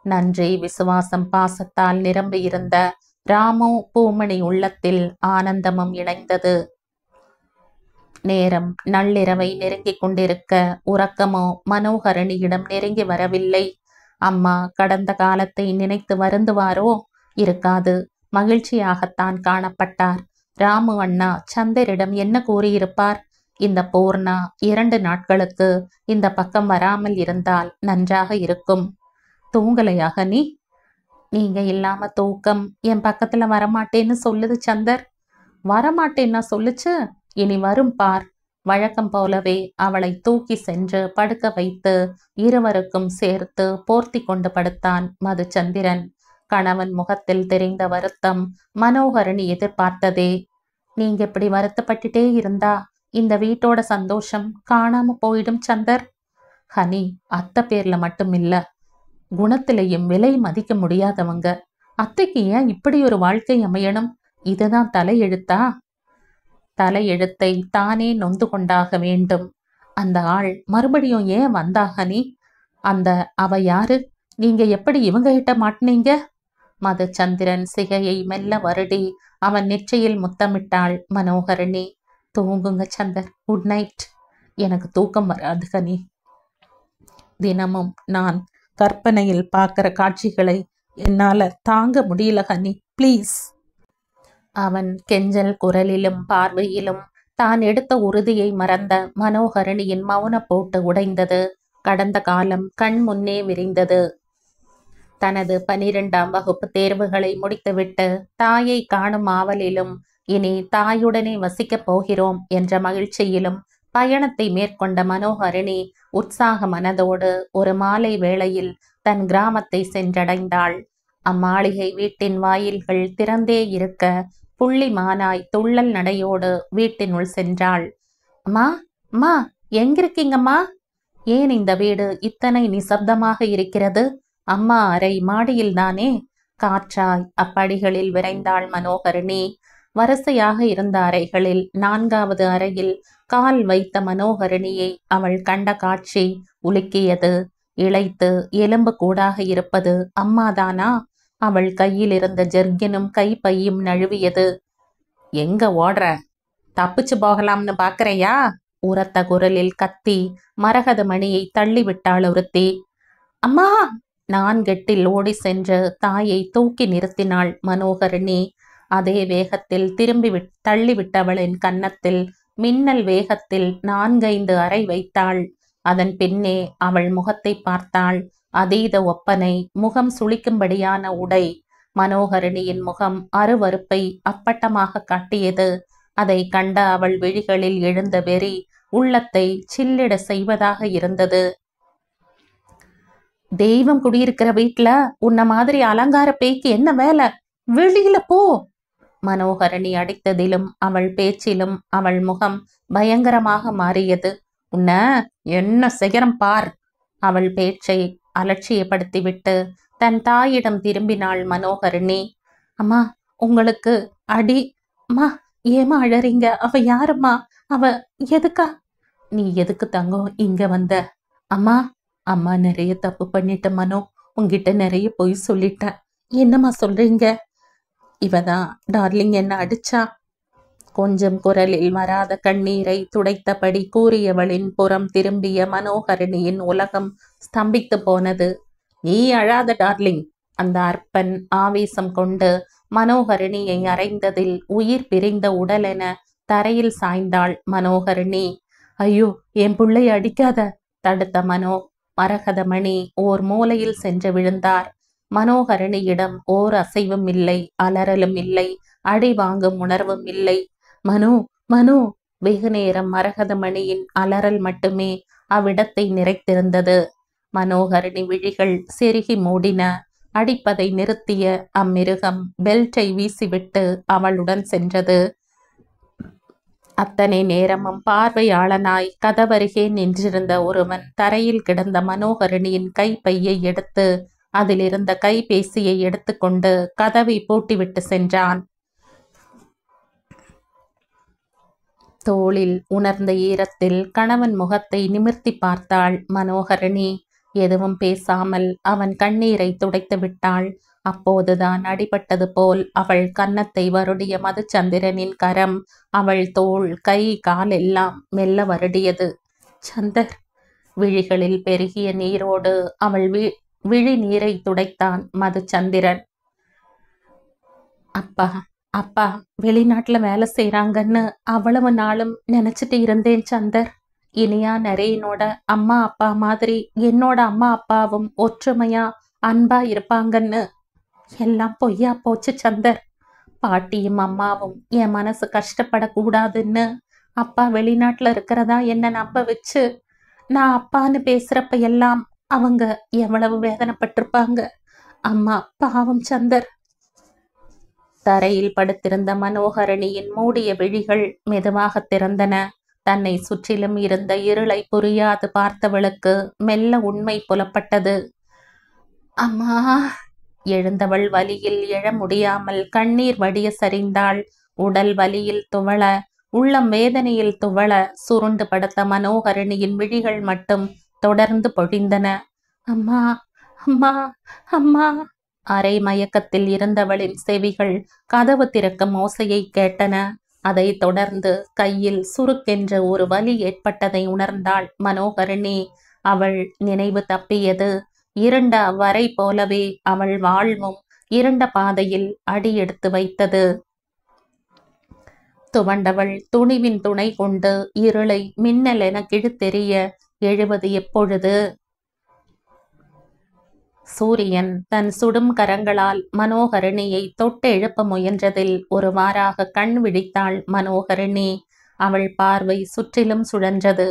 நன்றி விசுவாசம் பாசத்தால் நிரம்பி இருந்த ராமு பூமணி உள்ளத்தில் ஆனந்தமும் இணைந்தது. நேரம் நள்ளிரவை நெருங்கிக் கொண்டிருக்க உறக்கமோ மனோகரணியிடம் நெருங்கி வரவில்லை. அம்மா கடந்த காலத்தை நினைத்து வருந்துவாரோ? இருக்காது. மகிழ்ச்சியாகத்தான் காணப்பட்டார். ராமு அண்ணா சந்தரிடம் என்ன கூறியிருப்பார்? இந்த பூர்ணா 2 நாட்களுக்கு இந்த பக்கம் வராமல் இருந்தால் நன்றாக இருக்கும். தூங்கலையாக நீ? நீங்க இல்லாம தூக்கம் என் பக்கத்துல வரமாட்டேன்னு சொல்லுது சந்தர். வரமாட்டேன்னா சொல்லுச்சு. இனி வரும் பார். வழக்கம் போலவே அவளை தூக்கி சென்று படுக்க வைத்து இருவருக்கும் சேர்த்து போர்த்தி கொண்டு படுத்தான் மதுச்சந்திரன். கணவன் முகத்தில் தெரிந்த வருத்தம் மனோகரணி எதிர்பார்த்ததே. நீங்க இப்படி வருத்தப்பட்டுட்டே இருந்தா இந்த வீட்டோட சந்தோஷம் காணாம போயிடும் சந்தர். ஹனி அத்தை பேர்ல மட்டும் இல்ல, குணத்திலையும் விலை மதிக்க முடியாதவங்க. அத்தைக்கு ஏன் இப்படி ஒரு வாழ்க்கை அமையணும்? இதுதான் தலையெழுத்தா? தலையெழுத்தை தானே நொந்து கொண்டாக வேண்டும். அந்த ஆள் மறுபடியும் ஏன் வந்தாக நீ? அவ யாரு? நீங்க எப்படி இவங்க கிட்ட மாட்டினீங்க? மதுச்சந்திரன் சிகையை மெல்ல வருடி அவன் நெற்றியில் முத்தமிட்டாள் மனோகரணி. தூங்குங்க சந்தர், குட் நைட். எனக்கு தூக்கம் வராது கனி. தினமும் நான் கற்பனையில் பார்க்கிற காட்சிகளை என்னால தாங்க முடியல கனி, ப்ளீஸ். அவன் கெஞ்சல் குரலிலும் பார்வையிலும் தான் எடுத்த உறுதியை மறந்த மனோகரணியின் மௌன போட்டு உடைந்தது. கடந்த காலம் கண் முன்னே விரிந்தது. தனது 12ஆம் வகுப்பு தேர்வுகளை முடித்துவிட்டு தாயை காணும் ஆவலிலும் இனி தாயுடனே வசிக்கப் போகிறோம் என்ற மகிழ்ச்சியிலும் பயணத்தை மேற்கொண்ட மனோகரணி உற்சாக மனதோடு ஒரு மாலை வேளையில் தன் கிராமத்தை சென்றடைந்தாள். அம்மாளிகை வீட்டின் வாயில்கள் திறந்தே இருக்க புள்ளி மானாய் துள்ளல் நடையோடு வீட்டினுள் சென்றாள். அம்மா, அம்மா, எங்கிருக்கீங்கம்மா? ஏன் இந்த வீடு இத்தனை நிசப்தமாக இருக்கிறது? அம்மா அறை மாடியில்தானே? காற்றாய் அப்படிகளில் விரைந்தாள் மனோகரணி. வரிசையாக இருந்த அறைகளில் 4வது அறையில் கால் வைத்த மனோகரணியை அவள் கண்ட காட்சி உலுக்கியது. இளைத்து எலும்பு கூடாக இருப்பது அம்மாதானா? அவள் கையில் இருந்த ஜெர்கினும் கைப்பையும் நழுவியது. எங்க ஓடுற? தப்பிச்சு போகலாம்னு பாக்குறையா? உரத்த குரலில் கத்தி மரகத மணியை தள்ளிவிட்டாள் ஒருத்தி. அம்மா! 4 எட்டில் ஓடி சென்று தாயை தூக்கி நிறுத்தினாள் மனோகரணி. அதே வேகத்தில் தள்ளிவிட்டவளின் கன்னத்தில் மின்னல் வேகத்தில் 4-5 அறை வைத்தாள். அதன் பின்னே அவள் முகத்தை பார்த்தாள். அதீத ஒப்பனை, முகம் சுளிக்கும்படியான உடை. மனோகரணியின் முகம் அருவருப்பை அப்பட்டமாக காட்டியது. அதை கண்ட அவள் விழிகளில் எழுந்த வெறி உள்ளத்தை சில்லிட செய்வதாக இருந்தது. தெய்வம் குடியிருக்கிற வீட்டுல உன்ன மாதிரி அலங்கார பேய்க்கு என்ன வேலை? வெளியில போ! மனோகரணி அடித்ததிலும் அவள் பேச்சிலும் அவள் முகம் பயங்கரமாக மாறியது. உன்ன என்ன செய்யறம் பார்! அவள் பேச்சை அலட்சியப்படுத்திவிட்டு தன் தாயிடம் திரும்பினாள் மனோகரணி. அம்மா, உங்களுக்கு அடி. அம்மா, ஏமா அழறீங்க? அவ யாரம்மா? அவ எதுக்கா? நீ எதுக்கு தங்கம் இங்க வந்த? அம்மா, அம்மா நிறைய தப்பு பண்ணிட்ட மனோ. உங்ககிட்ட நிறைய பொய் சொல்லிட்டேன். என்னம்மா சொல்றீங்க? இவதான் டார்லிங் என்ன அடிச்சா. கொஞ்சம் குரலில் வராத கண்ணீரை துடைத்தபடி கூறியவளின் புறம் திரும்பிய மனோகரணியின் உலகம் ஸ்தம்பித்து போனது. நீ அழாத டார்லிங்! அந்த அற்பன் ஆவேசம் கொண்டு மனோகரணியை அறைந்ததில் உயிர் பிரிந்த உடலென தரையில் சாய்ந்தாள் மனோகரணி. ஐயோ, என் புள்ளை அடிக்காத! தடுத்த மரகதமணி ஓர் மூலையில் சென்று விழுந்தார். மனோகரணியிடம் ஓர் அசைவும் இல்லை, அலறலும் இல்லை, அடி வாங்கும் உணர்வும் இல்லை. மனோ, மனோ! வெகு நேரம் மரகதமணியின் அலறல் மட்டுமே அவ்விடத்தை நிறைத்திருந்தது. மனோகரணி விழிகள் செருகி மூடின. அடிப்பதை நிறுத்திய அம்மிருகம் பெல்ட்டை வீசிவிட்டு அவளுடன் சென்றது. அத்தனை நேரமும் பார்வையாளனாய் கதவருகே நின்றிருந்த ஒருவன் தரையில் கிடந்த மனோகரணியின் கைப்பையை எடுத்து அதிலிருந்த கைபேசியை எடுத்துக்கொண்டு கதவை பூட்டிவிட்டு சென்றான். தோளில் உணர்ந்த ஈரத்தில் கணவன் முகத்தை நிமிர்த்தி பார்த்தாள் மனோகரணி. எதுவும் பேசாமல் அவன் கண்ணீரை துடைத்து விட்டாள். அப்போதுதான் அடிபட்டது போல் அவள் கன்னத்தை வருடிய மதுச்சந்திரனின் கரம் அவள் தோள், கை, கால் எல்லாம் மெல்ல வருடியது. சந்தர்! விழிகளில் பெருகிய நீரோடு அவள் விழி நீரை துடைத்தான் மதுச்சந்திரன். அப்பா, அப்பா வெளிநாட்டுல வேலை செய்யறாங்கன்னு அவ்வளவு நாளும் நினைச்சிட்டு இருந்தேன் சந்தர். இனியா நரேனோட அம்மா அப்பா மாதிரி என்னோட அம்மா அப்பாவும் ஒற்றுமையா அன்பா இருப்பாங்கன்னு. எல்லாம் பொய்யா போச்சு சந்தர். பாட்டியும் அம்மாவும் என் மனசு கஷ்டப்படக்கூடாதுன்னு அப்பா வெளிநாட்டுல இருக்கிறதா என்ன நம்ப வச்சு நான் அப்பான்னு பேசுறப்ப எல்லாம் அவங்க எவ்வளவு வேதனைப்பட்டிருப்பாங்க. அம்மா பாவம் சந்தர். தரையில் படுத்திருந்த மனோகரணியின் மூடிய விழிகள் மெதுவாக திறந்தன. தன்னை சுற்றிலும் இருந்த இருளை புரியாது பார்த்தவளுக்கு மெல்ல உண்மை புலப்பட்டது. அம்மா எழுந்தவள் வலியில் எழ முடியாமல் கண்ணீர் வடிய சரிந்தாள். உடல் வலியில் துவள, உள்ளம் வேதனையில் துவள, சுருண்டு படுத்த மனோகரணியின் விழிகள் மட்டும் தொடர்ந்து பொழிந்தன. அம்மா, அம்மா, அம்மா. அரை மயக்கத்தில் இருந்தவளின் செவிகள் கதவு திறக்கும் ஓசையை கேட்டன. அதை தொடர்ந்து கையில் சுருக்கென்ற ஒரு வலி ஏற்பட்டதை உணர்ந்தாள் மனோகரணி. அவள் நினைவு தப்பியது. இருண்ட அவ்வறை போலவே அவள் வாழ்வும் இருண்ட பாதையில் அடி எடுத்து வைத்தது. துவண்டவள் துணிவின் துணை கொண்டு இருளை மின்னல் என கிழித்தெறிய எழுவது எப்பொழுது? சூரியன் தன் சுடும் கரங்களால் மனோகரணியை தொட்டு எழுப்ப முயன்றதில் ஒருவாறாக கண் விழித்தாள் மனோகரணி. அவள் பார்வை சுற்றிலும் சுழன்றது.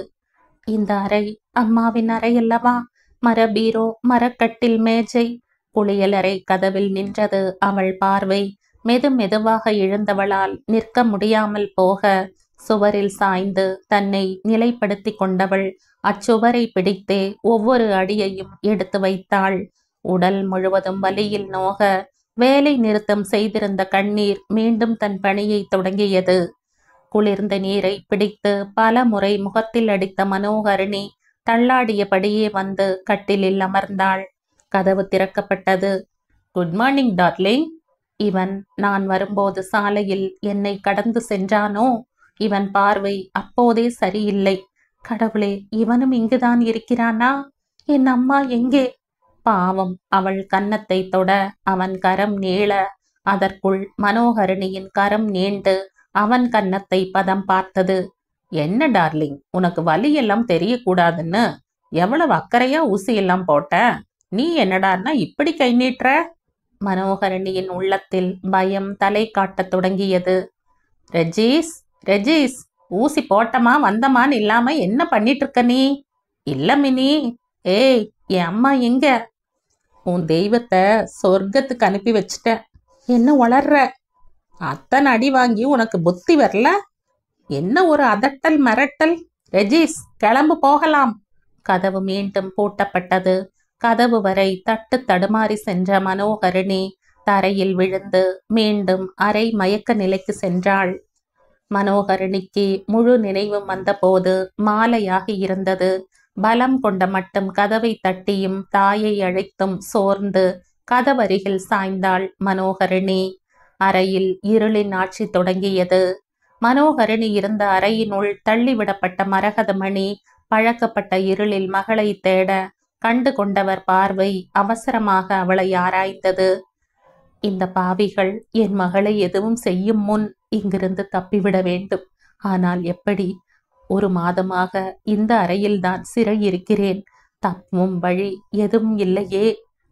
இந்த அறை அம்மாவின் அறை அல்லவா? மர பீரோ, மரக்கட்டில், மேஜை. குளியலறை கதவில் நின்றது அவள் பார்வை. மெதுவாக எழுந்தவளால் நிற்க முடியாமல் போக சுவரில் சாய்ந்து தன்னை நிலைப்படுத்தி கொண்டவள் அச்சுவரை பிடித்தே ஒவ்வொரு அடியையும் எடுத்து வைத்தாள். உடல் முழுவதும் வலியில் நோக வேலை நிறுத்தம் செய்திருந்த கண்ணீர் மீண்டும் தன் பணியை தொடங்கியது. குளிர்ந்த நீரை பிடித்து பல முறை முகத்தில் அடித்த மனோகரணி தள்ளாடியபடியே வந்து கட்டிலில் அமர்ந்தாள். கதவு திறக்கப்பட்டது. Good morning darling. இவன் நான் வரும்போது சாலையில் என்னை கடந்து சென்றானோ? இவன் பார்வை அப்போதே சரியில்லை. கடவுளே, இவனும் இங்குதான் இருக்கிறானா? என் அம்மா எங்கே? பாவம், அவள் கன்னத்தை தொட அவன் கரம் நீள அதற்குள் மனோகரணியின் கரம் நீண்டு அவன் கன்னத்தை பதம் பார்த்தது. என்ன டார்லிங், உனக்கு வலியெல்லாம் தெரியக்கூடாதுன்னு எவ்வளவு அக்கறையா ஊசியெல்லாம் போட்ட? நீ என்னடான்னா இப்படி கை நீட்டுற? மனோகரணியின் உள்ளத்தில் பயம் தலை காட்டத் தொடங்கியது. ரெஜீஸ், ரெஜீஸ், ஊசி போட்டமா வந்தமான்னு இல்லாம என்ன பண்ணிட்டு இருக்க நீ? இல்ல மினி. ஏய், என் அம்மா எங்க? உன் தெய்வத்தை சொர்க்கத்துக்கு அனுப்பி வச்சுட்ட. என்ன வளர்ற? அத்தனை அடி வாங்கி உனக்கு புத்தி வரல? என்ன ஒரு அதட்டல் மிரட்டல்? ரெஜீஸ், கிளம்பு, போகலாம். கதவு மீண்டும் பூட்டப்பட்டது. கதவு வரை தட்டு தடுமாறி சென்ற மனோகரணி தரையில் விழுந்து மீண்டும் அரை மயக்க நிலைக்கு சென்றாள். மனோகரணிக்கு முழு நினைவும் வந்தபோது மாலையாகி இருந்தது. பலம் கொண்ட மட்டும் கதவை தட்டியும் தாயை அழைத்தும் சோர்ந்து கதவருகில் சாய்ந்தாள் மனோகரணி. அறையில் இருளின் ஆட்சி தொடங்கியது. மனோகரணி இருந்த அறையினுள் தள்ளிவிடப்பட்ட மரகதமணி பழக்கப்பட்ட இருளில் மகளை தேட கண்டு கொண்டவர் பார்வை அவசரமாக அவளை ஆராய்ந்தது. இந்த பாவிகள் என் மகளை எதுவும் செய்யும் முன் இங்கிருந்து தப்பிவிட வேண்டும். ஆனால் எப்படி? 1 மாதமாக இந்த அறையில்தான் சிறை இருக்கிறேன். தப்பும் வழி எதுவும் இல்லையே.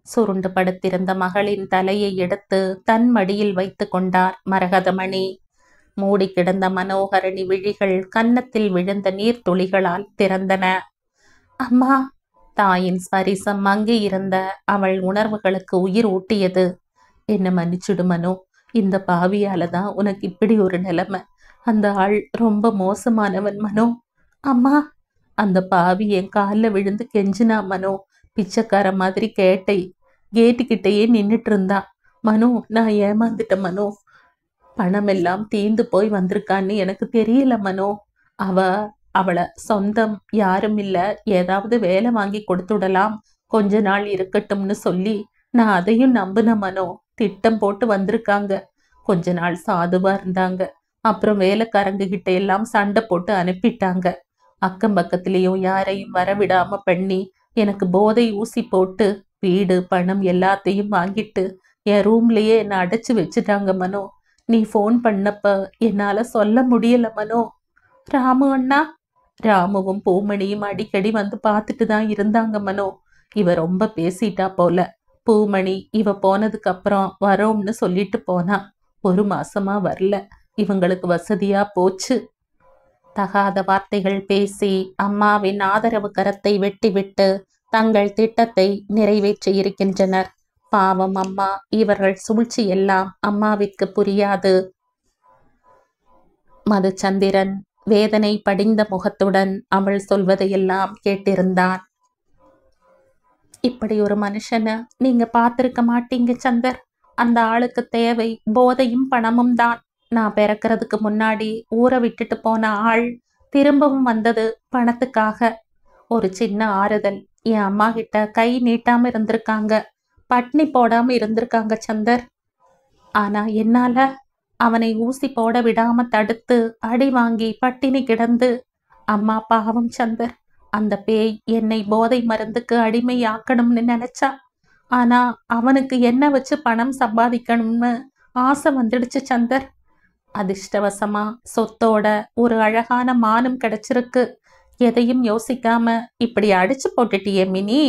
சுருண்டு படுத்திருந்த மகளின் தலையை எடுத்து தன் மடியில் வைத்து கொண்டார் மரகதமணி. மூடி கிடந்த மனோகரணி விழிகள் கன்னத்தில் விழுந்த நீர்த்துளிகளால் திறந்தன. அம்மா. தாயின் ஸ்பரிசம் அங்கே இருந்த அவள் உணர்வுகளுக்கு உயிர் ஊட்டியது. என்ன மன்னிச்சுடு மனோ, இந்த பாவியால தான் உனக்கு இப்படி ஒரு நிலைமை. அந்த ஆள் ரொம்ப மோசமானவன் மனோ. அம்மா. அந்த பாவி என் காலில் விழுந்து கெஞ்சினா மனோ. பிச்சைக்கார மாதிரி கேட்டுக்கிட்டேயே நின்றுட்டு இருந்தா. மனோ, நான் ஏமாந்துட்டேன் மனோ. பணமெல்லாம் தீந்து போய் வந்திருக்கான்னு எனக்கு தெரியல மனோ. அவளை சொந்தம் யாரும் இல்ல, ஏதாவது வேலை வாங்கி கொடுத்துடலாம், கொஞ்ச நாள் இருக்கட்டும்னு சொல்லி நான் அதையும் நம்பின மனோ. திட்டம் போட்டு வந்திருக்காங்க. கொஞ்ச நாள் சாதுவா இருந்தாங்க. அப்புறம் வேலைக்காரங்க கிட்ட எல்லாம் சண்டை போட்டு அனுப்பிட்டாங்க. அக்கம் பக்கத்திலையும் யாரையும் வரவிடாம பண்ணி எனக்கு போதை ஊசி போட்டு வீடு பணம் எல்லாத்தையும் வாங்கிட்டு என் ரூம்லயே என்னை அடைச்சு வச்சுட்டாங்க மனோ. நீ ஃபோன் பண்ணப்ப என்னால சொல்ல முடியல மனோ. ராமு அண்ணா? ராமுவும் பூமணியும் அடிக்கடி வந்து பார்த்துட்டு தான் இருந்தாங்க மனோ. இவ ரொம்ப பேசிட்டா போல. பூமணி இவ போனதுக்கு அப்புறம் வரோம்னு சொல்லிட்டு போனா. 1 மாசமா வரல. இவங்களுக்கு வசதியா போச்சு. தகாத வார்த்தைகள் பேசி அம்மாவின் ஆதரவு கரத்தை வெட்டிவிட்டு தங்கள் திட்டத்தை நிறைவேற்றி இருக்கின்றனர். பாவம் அம்மா. இவர்கள் சூழ்ச்சி எல்லாம் அம்மாவிற்கு புரியாது. மதுச்சந்திரன் வேதனை படிந்த முகத்துடன் அவள் சொல்வதையெல்லாம் கேட்டிருந்தான். இப்படி ஒரு மனுஷனை நீங்க பார்த்திருக்க மாட்டீங்க சந்தர். அந்த ஆளுக்கு தேவை போதையும் பணமும் தான். நான் பிறக்கிறதுக்கு முன்னாடி ஊரை விட்டுட்டு போன ஆள் திரும்பவும் வந்தது பணத்துக்காக. ஒரு சின்ன ஆறுதல், என் அம்மா கிட்ட கை நீட்டாம இருந்திருக்காங்க, பட்னி போடாம இருந்திருக்காங்க சந்தர். ஆனா என்னால அவனை ஊசி போட விடாம தடுத்து அடி வாங்கி பட்டினி கிடந்து. அம்மா பாவம் சந்தர். அந்த பேய் என்னை போதை மருந்துக்கு அடிமையாக்கணும்னு நினைச்சா. ஆனா அவனுக்கு என்ன வச்சு பணம் சம்பாதிக்கணும்னு ஆசை வந்துடுச்சு சந்தர். அதிர்ஷ்டவசமா சொத்தோட ஒரு அழகான மானும் கிடைச்சிருக்கு. எதையும் யோசிக்காம இப்படி அடிச்சு போட்டுட்டியே மினி.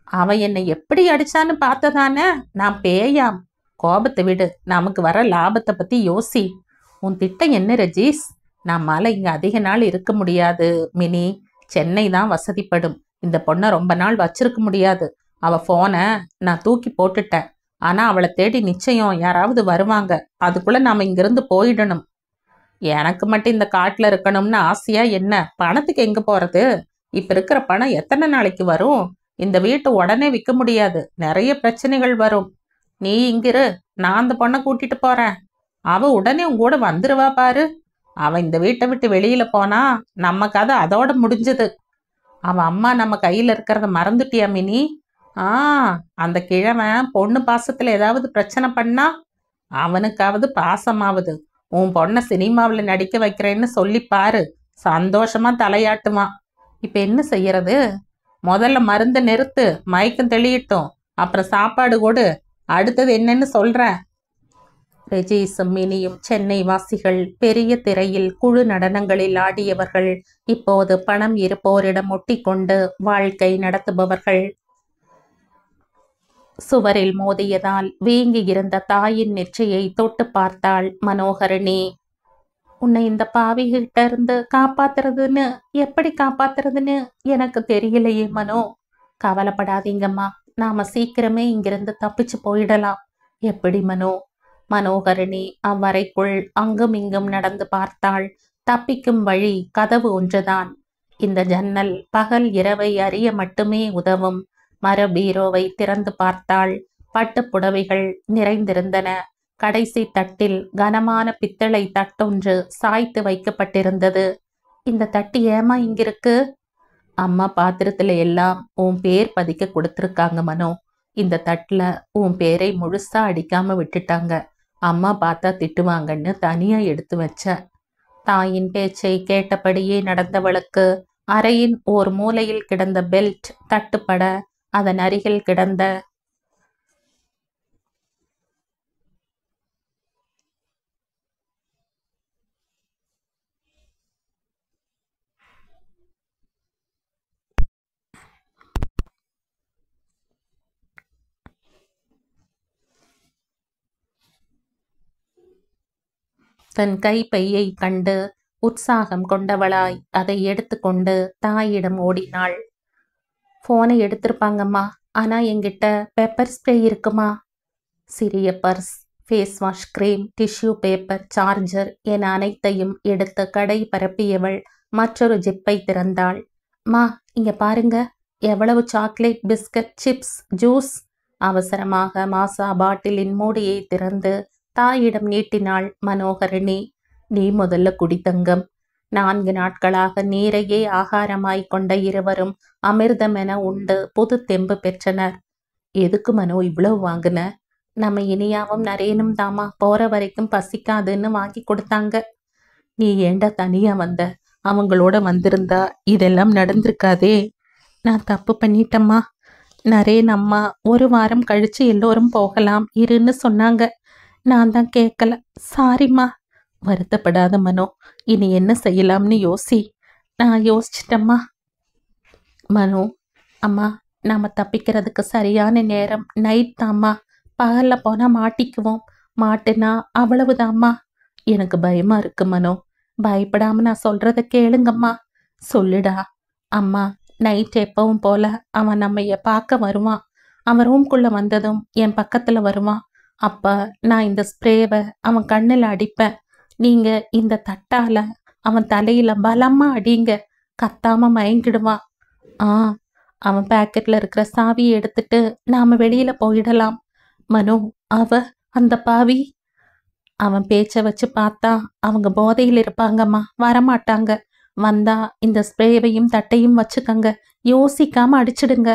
அவன் என்னை எப்படி அடிச்சான்னு பார்த்ததானே? நான் பேயாம். கோபத்தை விடு, நமக்கு வர லாபத்தை பத்தி யோசி. உன் திட்டம் என்ன ரஜீஸ்? நம்மால இங்க அதிக நாள் இருக்க முடியாது மினி. சென்னை தான் வசதிப்படும். இந்த பொண்ணை ரொம்ப நாள் வச்சிருக்க முடியாது. அவ போனை நான் தூக்கி போட்டுட்டேன். ஆனா அவளை தேடி நிச்சயம் யாராவது வருவாங்க. அதுக்குள்ள நாம இங்கிருந்து போயிடணும். எனக்கு மட்டும் இந்த காட்டுல இருக்கணும்னு ஆசையா என்ன? பணத்துக்கு எங்க போறது? இப்ப இருக்கிற பணம் எத்தனை நாளைக்கு வரும்? இந்த வீட்டை உடனே விற்க முடியாது. நிறைய பிரச்சனைகள் வரும். நீ இங்கிரு, நான் அந்த பொண்ணை கூட்டிட்டு போறேன். அவ உடனே உங்கூட வந்துருவா பாரு. அவ இந்த வீட்டை விட்டு வெளியில போனா நம்ம கதை அதோட முடிஞ்சது. அவ அம்மா நம்ம கையில இருக்கிறத மறந்துட்டியா மினி? அந்த கிழவன் பொண்ணு பாசத்துல ஏதாவது பிரச்சனை பண்ணா அவனுக்காவது பாசமாவது. உன் பொண்ணை சினிமாவில் நடிக்க வைக்கிறேன்னு சொல்லி பாரு, சந்தோஷமா தலையாட்டுவான். இப்ப என்ன செய்யறது? முதல்ல மருந்தை நிறுத்து, மயக்கம் தெளியட்டும், அப்புறம் சாப்பாடு கொடு. அடுத்தது என்னன்னு சொல்றேன். ரெஜீஸும் மினியும் சென்னை வாசிகள். பெரிய திரையில் குழு நடனங்களில் ஆடியவர்கள். இப்போது பணம் இருப்போரிடம் ஒட்டிக்கொண்டு வாழ்க்கை நடத்துபவர்கள். சுவரில் மோதியதால் வீங்கி இருந்த தாயின் நெற்றியை தொட்டு பார்த்தாள் மனோகரணி. உன்னை இந்த பாவிகிட்ட இருந்து காப்பாத்துறதுன்னு எப்படி காப்பாத்துறதுன்னு எனக்கு தெரியலையே மனோ. கவலைப்படாதீங்கம்மா, நாம சீக்கிரமே இங்கிருந்து தப்பிச்சு போயிடலாம். எப்படி மனோ? மனோகரணி அவ்வறைக்குள் அங்கும் இங்கும் நடந்து பார்த்தாள். தப்பிக்கும் வழி கதவு ஒன்றுதான். இந்த ஜன்னல் பகல் இரவை அறிய மட்டுமே உதவும். மர பீரோவை திறந்து பார்த்தாள். பட்டு புடவைகள் நிறைந்திருந்தன. கடைசி தட்டில் கனமான பித்தளை தட்டொன்று சாய்த்து வைக்கப்பட்டிருந்தது. இந்த தட்டு ஏமா இங்கிருக்கு? அம்மா பாத்திரத்துல எல்லாம் உன் பேர் பதிக்க கொடுத்துருக்காங்க மனோ. இந்த தட்டுல உன் பேரை முழுசா அடிக்காம விட்டுட்டாங்க. அம்மா பார்த்தா திட்டுவாங்கன்னு தனியா எடுத்து வச்ச. தாயின் பேச்சை கேட்டபடியே நடந்தவளுக்கு அறையின் ஓர் மூலையில் கிடந்த பெல்ட் தட்டுப்பட அதன் அருகில் கிடந்த தன் கைப்பையை கண்டு உற்சாகம் கொண்டவளாய் அதை எடுத்துக்கொண்டு தாயிடம் ஓடினாள். போனை எடுத்திருப்பாங்கம்மா, ஆனா என்கிட்ட பெப்பர் ஸ்ப்ரே இருக்குமா? சிறிய purse, face wash cream, tissue paper, charger என அனைத்தையும் எடுத்து கடை பரப்பியவள் மற்றொரு ஜிப்பை திறந்தாள். மா, இங்க பாருங்க, எவ்வளவு சாக்லேட், பிஸ்கட், சிப்ஸ், ஜூஸ். அவசரமாக மாசா பாட்டிலின் மூடியை திறந்து தாயிடம் நீட்டினாள் மனோகரணி. நீ முதல்ல குடித்தங்கம். 4 நாட்களாக நீரையே ஆகாரமாய் கொண்ட இருவரும் அமிர்தமென உண்டு புது தெம்பு பெற்றனர். எதுக்கு மனோ இவ்வளவு வாங்குன? நம்ம இனியாவும் நரேனும் தாமா போற வரைக்கும் பசிக்காதுன்னு வாங்கி கொடுத்தாங்க. நீ ஏண்டா தனியா வந்த? அவங்களோட வந்திருந்தா இதெல்லாம் நடந்திருக்காதே. நான் தப்பு பண்ணிட்டம்மா. நரேன் அம்மா 1 வாரம் கழிச்சு எல்லோரும் போகலாம் இருன்னு சொன்னாங்க. நான் தான் கேட்கல. சாரிம்மா. வருத்தப்படாத மனோ, இனி என்ன செய்யலாம்னு யோசி. நான் யோசிச்சிட்டம்மா. மனோ, அம்மா, நாம தப்பிக்கிறதுக்கு சரியான நேரம் நைட் தாம்மா. பகல்ல போனா மாட்டிக்குவோம். மாட்டுனா அவ்வளவுதாம்மா. எனக்கு பயமா இருக்கு மனோ. பயப்படாம நான் சொல்றத கேளுங்கம்மா. சொல்லுடா. அம்மா, நைட் எப்பவும் போல அவன் நம்மைய பார்க்க வருவான். அவன் ரூம்குள்ள வந்ததும் என் பக்கத்துல வருவான். அப்ப நான் இந்த ஸ்ப்ரேவை அவன் கண்ணில் அடிப்பேன். நீங்க இந்த தட்டால அவன் தலையில பலமா அடிங்க. கத்தாம மயங்கிடுவான். அவன் பாக்கெட்ல இருக்கிற சாவியை எடுத்துட்டு நாம வெளியில போயிடலாம். மனோ, அந்த பாவி. அவன் பேச்ச வச்சு பார்த்தா அவங்க போதையில் இருப்பாங்கம்மா, வரமாட்டாங்க. வந்தா இந்த ஸ்ப்ரேவையும் தட்டையும் வச்சுக்கங்க, யோசிக்காம அடிச்சிடுங்க.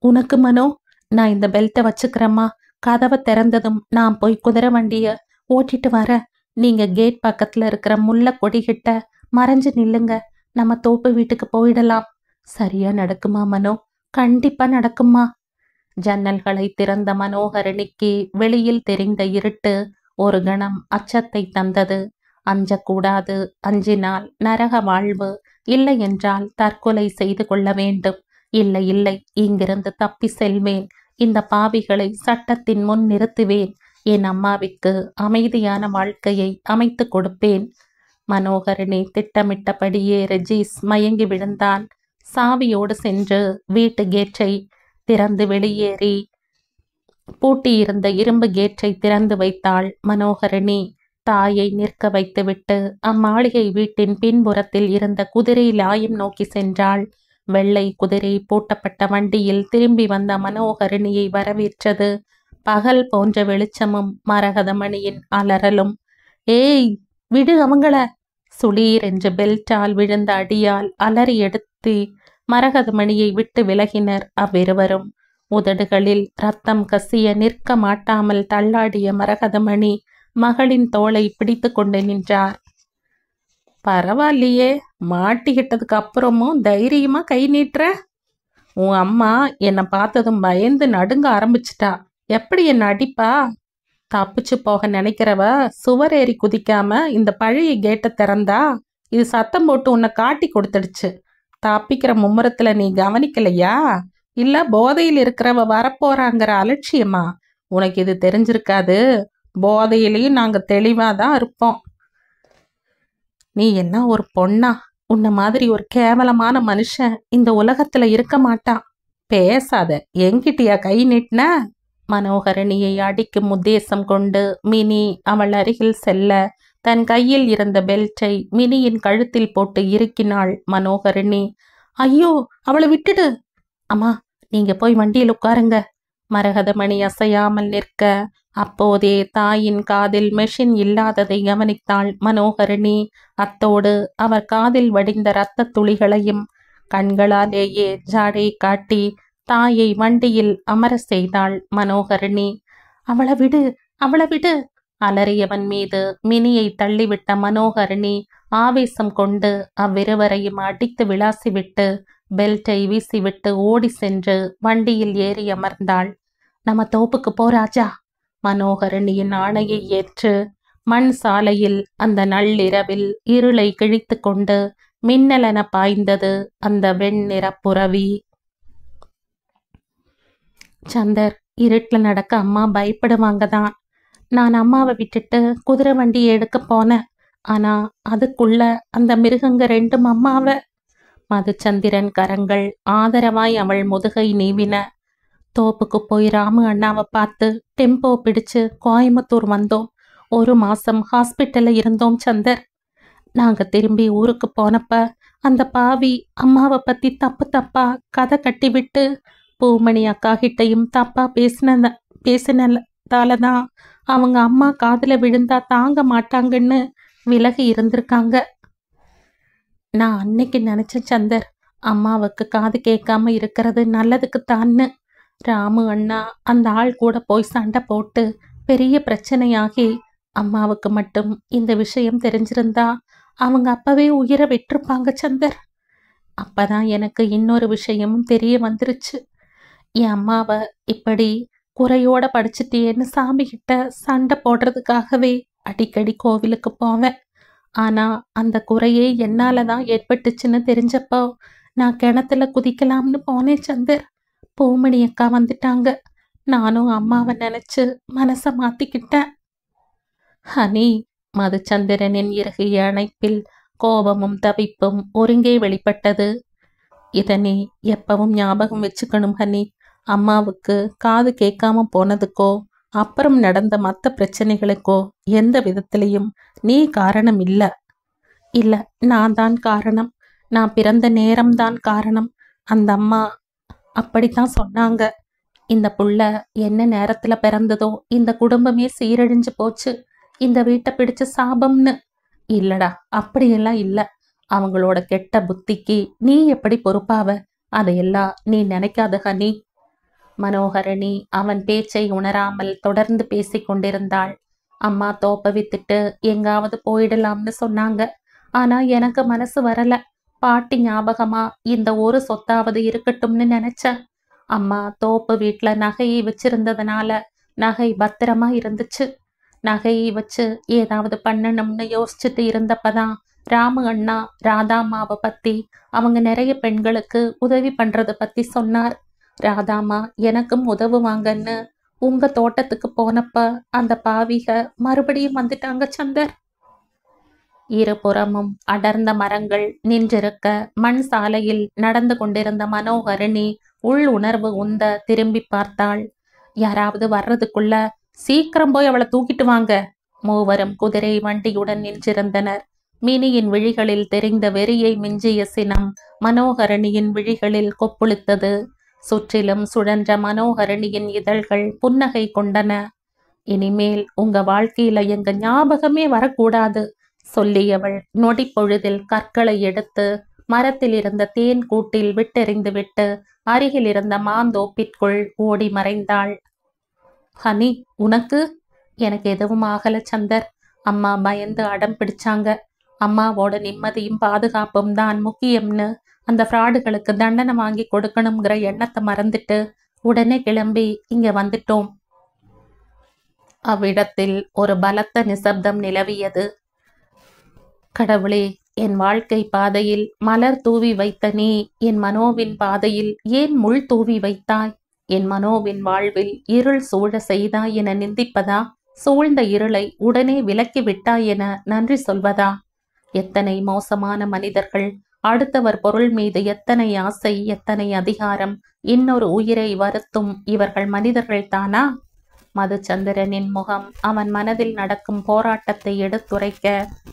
உனக்கு மனோ, நான் இந்த பெல்ட்டை வச்சுக்கிறேம்மா. கதவை திறந்ததும் நான் போய் குதிரை வண்டிய ஓட்டிட்டு வரேன். நீங்க கேட் பக்கத்துல இருக்கிற முல்லை கொடிகிட்ட மறைஞ்சு நில்லுங்க. நம்ம தோப்பு வீட்டுக்கு போயிடலாம். சரியா நடக்குமா மனோ? கண்டிப்பா நடக்குமா. ஜன்னல்களை திறந்த மனோகரணிக்கு வெளியில் தெரிந்த இருட்டு ஒரு கணம் அச்சத்தை தந்தது. அஞ்சக்கூடாது, அஞ்சினால் நரக வாழ்வு, இல்லை என்றால் தற்கொலை செய்து கொள்ள வேண்டும். இல்லை இல்லை, இங்கிருந்து தப்பி செல்வேன். இந்த பாவிகளை சட்டத்தின் முன் நிறுத்துவேன். என் அம்மாவிற்கு அமைதியான வாழ்க்கையை அமைத்து கொடுப்பேன். மனோகரனை திட்டமிட்டபடியே ரெஜீஸ் மயங்கி விழுந்தான். சாவியோடு சென்று வீட்டு கேட்டை திறந்து வெளியேறி பூட்டியிருந்த இரும்பு கேட்டை திறந்து வைத்தாள் மனோகரணி. தாயை நிற்க வைத்துவிட்டு அம்மாளிகை வீட்டின் பின்புறத்தில் இருந்த குதிரை லாயம் நோக்கி சென்றாள். வெள்ளை குதிரை பூட்டப்பட்ட வண்டியில் திரும்பி வந்த மனோகரணியை வரவேற்றது பகல் போன்ற வெளிச்சமும் மரகதமணியின் அலறலும். ஏய், விடு அவங்கள! சுளீர் என்று பெல்ட்டால் விழுந்த அடியால் அலறி எடுத்து மரகதமணியை விட்டு விலகினர் அவ்விருவரும். உதடுகளில் ரத்தம் கசிய நிற்க மாட்டாமல் தள்ளாடிய மரகதமணி மகளின் தோளை பிடித்து கொண்டு நின்றார். பரவாயில்லையே, மாட்டிக்கிட்டதுக்கு அப்புறமும் தைரியமா கை நீட்டுற. உன் அம்மா என்னை பார்த்ததும் பயந்து நடுங்க ஆரம்பிச்சிட்டா. எப்படி என்ன அடிப்பா? தப்பிச்சு போக நினைக்கிறவ சுவர் ஏறி குதிக்காம இந்த பழைய கேட்டை திறந்தா இது சத்தம் போட்டு உன்னை காட்டி கொடுத்துடுச்சு. தப்பிக்கிற மும்முரத்துல நீ கவனிக்கலையா? இல்ல போதையில் இருக்கிறவ வரப்போறாங்கிற அலட்சியமா? உனக்கு இது தெரிஞ்சிருக்காது. போதையிலையும் நாங்க தெளிவாதான் இருப்போம். நீ என்ன ஒரு பொண்ணா? உன்ன மாதிரி ஒரு கேவலமான மனுஷன் இந்த உலகத்துல இருக்க மாட்டான். பேசாத, என்கிட்டயா கை நீட்டின? மனோகரணியை அடிக்கும் உத்தேசம் கொண்டு மினி அவள் அருகில் செல்ல தன் கையில் இருந்த பெல்ட்டை மினியின் கழுத்தில் போட்டு இறுக்கினாள் மனோகரணி. ஐயோ, அவளை விட்டுடு. அம்மா, நீங்க போய் வண்டியில் உட்காருங்க. மரகதமணி அசையாமல் நிற்க அப்போதே தாயின் காதில் மெஷின் இல்லாததை கவனித்தாள் மனோகரணி. அத்தோடு அவர் காதில் வடிந்த இரத்த துளிகளையும் கண்களாலேயே ஜாடை காட்டி தாயை வண்டியில் அமர செய்தாள் மனோகரணி. அவளை விடு, அவளை விடு! அலறியவன் மீது மினியை தள்ளிவிட்ட மனோகரணி ஆவேசம் கொண்டு அவ்விருவரையும் அடித்து விளாசிவிட்டு பெல்ட்டை வீசிவிட்டு ஓடி சென்று வண்டியில் ஏறி அமர்ந்தாள். நம்ம தோப்புக்கு போ ராஜா. மனோகரணியின் ஆணையை ஏற்று மண் சாலையில் அந்த நள்ளிரவில் இருளை கிழித்து கொண்டு மின்னலென பாய்ந்தது அந்த வெண்ணிற புறவி. சந்தர், இருட்டில் நடக்க அம்மா பயப்படுவாங்க தான். நான் அம்மாவை விட்டுட்டு குதிரை வண்டியை எடுக்க போனேன். ஆனா அதுக்குள்ள அந்த மிருகங்க ரெண்டும் அம்மாவை. மதுச்சந்திரன் கரங்கள் ஆதரவாய் அவள் முதுகை நீவின. தோப்புக்கு போய் ராமு அண்ணாவை பார்த்து டெம்போ பிடிச்சு கோயம்புத்தூர் வந்தோம். 1 மாசம் ஹாஸ்பிட்டல்ல இருந்தோம் சந்தர். நாங்க திரும்பி ஊருக்கு போனப்ப அந்த பாவி அம்மாவை பத்தி தப்பு தப்பா கதை கட்டிவிட்டு பூமணி அக்கா கிட்டையும் தப்பா பேசினதாலதான் அவங்க அம்மா காதுல விழுந்தா தாங்க மாட்டாங்கன்னு விலகி இருந்திருக்காங்க. நான் அன்னைக்கு நினைச்சேன் சந்தர், அம்மாவுக்கு காது கேட்காம இருக்கிறது நல்லதுக்கு தான்னு. ராமு அண்ணா அந்த ஆள் கூட போய் சண்டை போட்டு பெரிய பிரச்சனையாகி அம்மாவுக்கு மட்டும் இந்த விஷயம் தெரிஞ்சிருந்தா அவங்க அப்பவே உயிரை விட்டிருப்பாங்க சந்தர். அப்பதான் எனக்கு இன்னொரு விஷயமும் தெரிய வந்துருச்சு. என் அம்மாவை இப்படி குறையோட படிச்சுட்டேன்னு சாமி கிட்ட சண்டை போடுறதுக்காகவே அடிக்கடி கோவிலுக்கு போவேன். ஆனா அந்த குறையே என்னாலதான் ஏற்பட்டுச்சுன்னு தெரிஞ்சப்போ நான் கிணத்துல குதிக்கலாம்னு போனேன் சந்தர். பூமணி அக்கா வந்துட்டாங்க. நானும் அம்மாவை நினைச்சு மனசை மாத்திக்கிட்டேன். ஹனி, மதுச்சந்திரனின் இறுகிய அணைப்பில் கோபமும் தவிப்பும் ஒருங்கே வெளிப்பட்டது. இதை நீ எப்பவும் ஞாபகம் வச்சுக்கணும் ஹனி. அம்மாவுக்கு காது கேட்காம போனதுக்கோ அப்புறம் நடந்த மற்ற பிரச்சனைகளுக்கோ எந்த விதத்திலையும் நீ காரணம் இல்லை. இல்லை, நான் தான் காரணம். நான் பிறந்த நேரம்தான் காரணம். அந்த அம்மா அப்படித்தான் சொன்னாங்க. இந்த புள்ள என்ன நேரத்துல பிறந்ததோ இந்த குடும்பமே சீரழிஞ்சு போச்சு, இந்த வீட்டை பிடிச்சு சாபம்னு. இல்லடா, அப்படியெல்லாம் இல்ல. அவங்களோட கெட்ட புத்திக்கு நீ எப்படி பொறுப்பாவ? அதையெல்லாம் நீ நினைக்காத ஹனி. மனோகரணி அவன் பேச்சை உணராமல் தொடர்ந்து பேசிக் கொண்டிருந்தாள். அம்மா தோப்ப வித்துட்டு எங்காவது போயிடலாம்னு சொன்னாங்க. ஆனா எனக்கு மனசு வரல. பாட்டி ஞாபகமா இந்த ஒரு சொத்தாவது இருக்கட்டும்னு நினைச்சேன். அம்மா தோப்பு வீட்டுல நகையை வச்சிருந்ததுனால நகை பத்திரமா இருந்துச்சு. நகையை வச்சு ஏதாவது பண்ணணும்னு யோசிச்சுட்டு இருந்தப்பதான் ராமு அண்ணா ராதாம்மாவை பத்தி, அவங்க நிறைய பெண்களுக்கு உதவி பண்றத பத்தி சொன்னார். ராதாம்மா எனக்கும் உதவுவாங்கன்னு உங்க தோட்டத்துக்கு போனப்ப அந்த பாவிக மறுபடியும் வந்துட்டாங்க சந்தர். இருபுறமும் அடர்ந்த மரங்கள் நின்றிருக்க மண் சாலையில் நடந்து கொண்டிருந்த மனோகரணி உள் உணர்வு உந்த திரும்பி பார்த்தாள். யாராவது வர்றதுக்குள்ள சீக்கிரம் போய் அவளை தூக்கிட்டு வாங்க. மூவரும் குதிரை வண்டியுடன் நின்றிருந்தனர். மினியின் விழிகளில் தெரிந்த வெறியை மிஞ்சிய சினம் மனோகரணியின் விழிகளில் கொப்புளித்தது. சுற்றிலும் சுழன்ற மனோகரணியின் இதழ்கள் புன்னகை கொண்டன. இனிமேல் உங்க வாழ்க்கையில எங்க ஞாபகமே வரக்கூடாது சொல்லியவள் நொடி பொழுதில் கற்களை எடுத்து மரத்தில் இருந்த தேன் கூட்டில் விட்டெறிந்து விட்டு அருகில் இருந்த மாந்தோப்பிற்குள் ஓடி மறைந்தாள். ஹனி, உனக்கு? எனக்கு எதுவும் ஆகல சந்தர். அம்மா பயந்து அடம் பிடிச்சாங்க. அம்மாவோட நிம்மதியும் பாதுகாப்பும் தான் முக்கியம்னு அந்த ஃப்ராடுகளுக்கு தண்டனை வாங்கி கொடுக்கணுங்கிற எண்ணத்தை மறந்துட்டு உடனே கிளம்பி இங்க வந்துட்டோம். அவ்விடத்தில் ஒரு பலத்த நிசப்தம் நிலவியது. கடவுளே, என் வாழ்க்கை பாதையில் மலர் தூவி வைத்த நீ என் மனோவின் பாதையில் ஏன் முள் தூவி வைத்தாய்? என் மனோவின் வாழ்வில் இருள் சூழ செய்தாய் என நிந்திப்பதா? சூழ்ந்த இருளை உடனே விலக்கி விட்டாய் என நன்றி சொல்வதா? எத்தனை மோசமான மனிதர்கள்! அடுத்தவர் பொருள் மீது எத்தனை ஆசை, எத்தனை அதிகாரம்! இன்னொரு உயிரை வருத்தும் இவர்கள் மனிதர்கள் தானா? மதுச்சந்திரனின் முகம் அவன் மனதில் நடக்கும் போராட்டத்தை எடுத்துரைக்க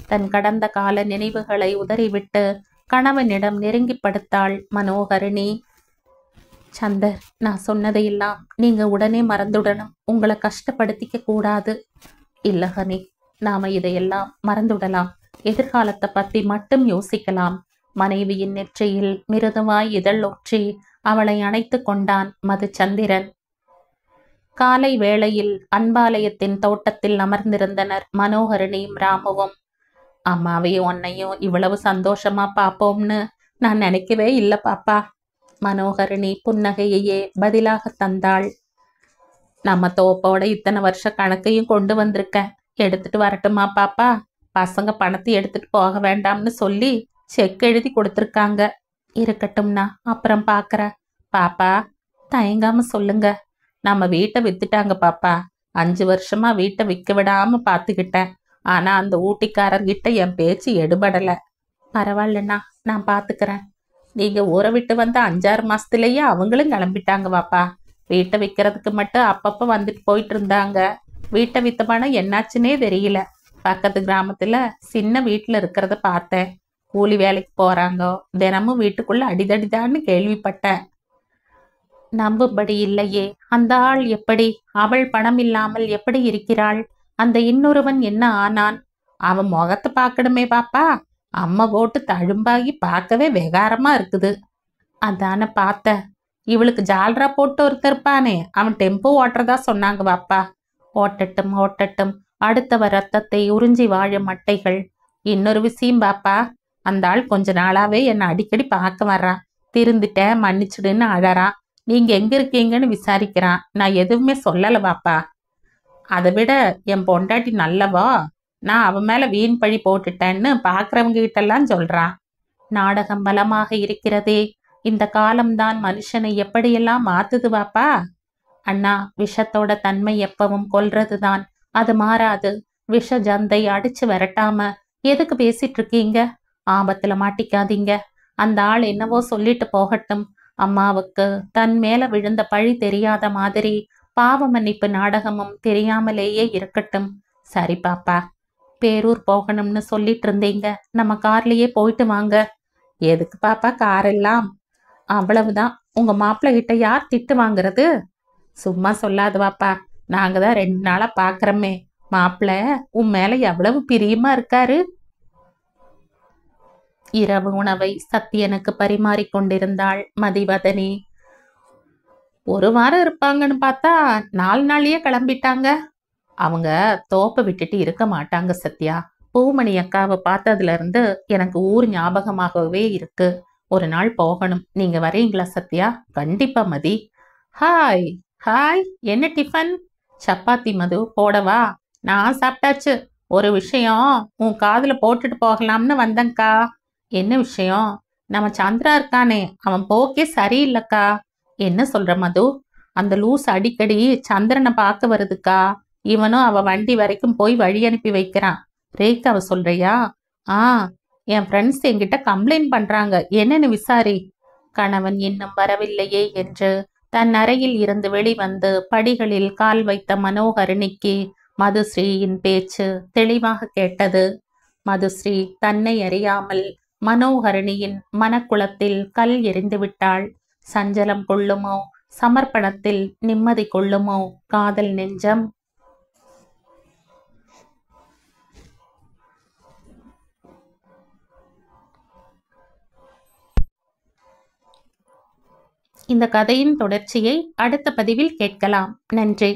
தன் கடந்த கால நினைவுகளை உதறிவிட்டு கணவனிடம் நெருங்கி படுத்தாள் மனோகரணி. சந்தர், நான் சொன்னதையெல்லாம் நீங்க உடனே மறந்துடணும். உங்களை கஷ்டப்படுத்திக்க கூடாது. இல்ல ஹனி, நாம இதையெல்லாம் மறந்துடலாம். எதிர்காலத்தை பத்தி மட்டும் யோசிக்கலாம். மனைவியின் நெற்றியில் மிருதுவாய் இதழ் ஒற்றி அவளை அணைத்து கொண்டான் மதுச்சந்திரன். காலை வேளையில் அன்பாலயத்தின் தோட்டத்தில் அமர்ந்திருந்தனர் மனோகரணியும் ராமுவும். அம்மாவையும் உன்னையும் இவ்வளவு சந்தோஷமா பாப்போம்னு நான் நினைக்கவே இல்லை பாப்பா. மனோகரணி புன்னகையையே பதிலாக தந்தாள். நம்ம தோப்போட இத்தனை வருஷ கணக்கையும் கொண்டு வந்திருக்கேன், எடுத்துட்டு வரட்டுமா பாப்பா? பசங்க பணத்தை எடுத்துட்டு போக வேண்டாம்னு சொல்லி செக் எழுதி கொடுத்துருக்காங்க. இருக்கட்டும்னா அப்புறம் பாக்குற. பாப்பா, தயங்காம சொல்லுங்க. நம்ம வீட்டை வித்துட்டாங்க பாப்பா. 5 வருஷமா வீட்டை விற்க விடாம பாத்துக்கிட்டேன். ஆனா அந்த ஊட்டிக்காரர்கிட்ட என் பேச்சு எடுபடல. பரவாயில்லண்ணா, நான் பாத்துக்கிறேன். நீங்க ஊரை விட்டு வந்த 5-6 மாசத்துலயே அவங்களும் கிளம்பிட்டாங்க பாப்பா. வீட்டை விற்கிறதுக்கு மட்டும் அப்பப்ப வந்துட்டு போயிட்டு இருந்தாங்க. வீட்டை வித்த பணம் என்னாச்சுன்னே தெரியல. பக்கத்து கிராமத்துல சின்ன வீட்டுல இருக்கிறத பார்த்தேன். கூலி வேலைக்கு போறாங்க. தினமும் வீட்டுக்குள்ள அடிதடிதான்னு கேள்விப்பட்டேன். நம்பும்படி இல்லையே. அந்த ஆள் எப்படி? அவள் பணம் இல்லாமல் எப்படி இருக்கிறாள்? அந்த இன்னொருவன் என்ன ஆனான்? அவன் முகத்தை பார்க்கணுமே பாப்பா. அம்மா போட்டு தழும்பாகி பார்க்கவே வெகாரமா இருக்குது. அதான பார்த்த. இவளுக்கு ஜால்ரா போட்டு ஒருத்தர் இருப்பானே, அவன் டெம்போ ஓட்டுறதா சொன்னாங்க பாப்பா. ஓட்டட்டும் ஓட்டட்டும். அடுத்தவர் ரத்தத்தை உறிஞ்சி வாழும் மட்டைகள். இன்னொரு விஷயம் பாப்பா, அந்த ஆள் கொஞ்ச நாளாவே என்னை அடிக்கடி பார்க்க வர்றான். திருந்துட்டேன் மன்னிச்சுடுன்னு அழறான். நீங்க எங்க இருக்கீங்கன்னு விசாரிக்கிறான். நான் எதுவுமே சொல்லல பாப்பா. அதை விட என் பொண்டாட்டி நல்லவா, நான் அவன் மேல வீண் பழி போட்டுட்டேன்னு பாக்குறவங்க கிட்டெல்லாம் சொல்றான். நாடகம் பலமாக இருக்கிறதே. இந்த காலம்தான் மனுஷனை எப்படியெல்லாம் மாத்துது பாப்பா. அண்ணா, விஷத்தோட தன்மை எப்பவும் கொல்றதுதான், அது மாறாது. விஷ ஜந்தை அடிச்சு விரட்டாம எதுக்கு பேசிட்டு இருக்கீங்க? ஆபத்துல மாட்டிக்காதீங்க. அந்த ஆள் என்னவோ சொல்லிட்டு போகட்டும். அம்மாவுக்கு தன் மேல விழுந்த பழி தெரியாத மாதிரி பாவ மன்னிப்பு நாடகமும் தெரியாமலேயே இருக்கட்டும். சரி பாப்பா, பேரூர் போகணும்னு சொல்லிட்டு இருந்தீங்க. நம்ம கார்லயே போயிட்டு வாங்க. எதுக்கு பாப்பா கார் எல்லாம்? அவ்வளவுதான். உங்க மாப்பிள்ளை கிட்ட யார் திட்டு வாங்குறது? சும்மா சொல்லாத வாப்பா. நாங்க தான் 2 நாளா பாக்குறோமே. மாப்பிள்ளை உன் மேல எவ்வளவு பிரியமா இருக்காரு. இரவு உணவை சத்தியனுக்கு பரிமாறிக் கொண்டிருந்தாள் மதிவதனி. ஒரு வாரம் இருப்பாங்கன்னு பார்த்தா 4 நாளையே கிளம்பிட்டாங்க. அவங்க தோப்பை விட்டுட்டு இருக்க மாட்டாங்க சத்யா. பூமணி அக்காவை பார்த்ததுல இருந்து எனக்கு ஊர் ஞாபகமாகவே இருக்கு. ஒரு நாள் போகணும். நீங்க வரீங்களா சத்யா? கண்டிப்பா மதி. ஹாய். ஹாய். என்ன டிஃபன்? சப்பாத்தி மது. போடவா? நான் சாப்பிட்டாச்சு. ஒரு விஷயம் உன் காதுல போட்டுட்டு போகலாம்னு வந்தேங்க்கா. என்ன விஷயம்? நம்ம சந்திரா இருக்கானே, அவன் போக்கே சரியில்லைக்கா. என்ன சொல்ற மது? அந்த லூஸ் அடிக்கடி சந்திரனை பார்க்க வருதுக்கா. இவனும் அவ வண்டி வரைக்கும் போய் வழி அனுப்பி வைக்கிறான். ரேகாவை சொல்றியா? ஆ, என் ஃப்ரெண்ட்ஸ் என்கிட்ட கம்ப்ளைண்ட் பண்றாங்க. என்னன்னு விசாரி. கணவன் இன்னும் வரவில்லையே என்று தன் அறையில் இருந்து வெளிவந்து படிகளில் கால் வைத்த மனோகரணிக்கு மதுஸ்ரீயின் பேச்சு தெளிவாக கேட்டது. மதுஸ்ரீ தன்னை அறியாமல் மனோகரணியின் மனக்குளத்தில் கல் எறிந்து விட்டாள். சஞ்சலம் கொள்ளுமோ? சமர்ப்பணத்தில் நிம்மதி கொள்ளுமோ காதல் நெஞ்சம்? இந்த கதையின் தொடர்ச்சியை அடுத்த பதிவில் கேட்கலாம். நன்றி.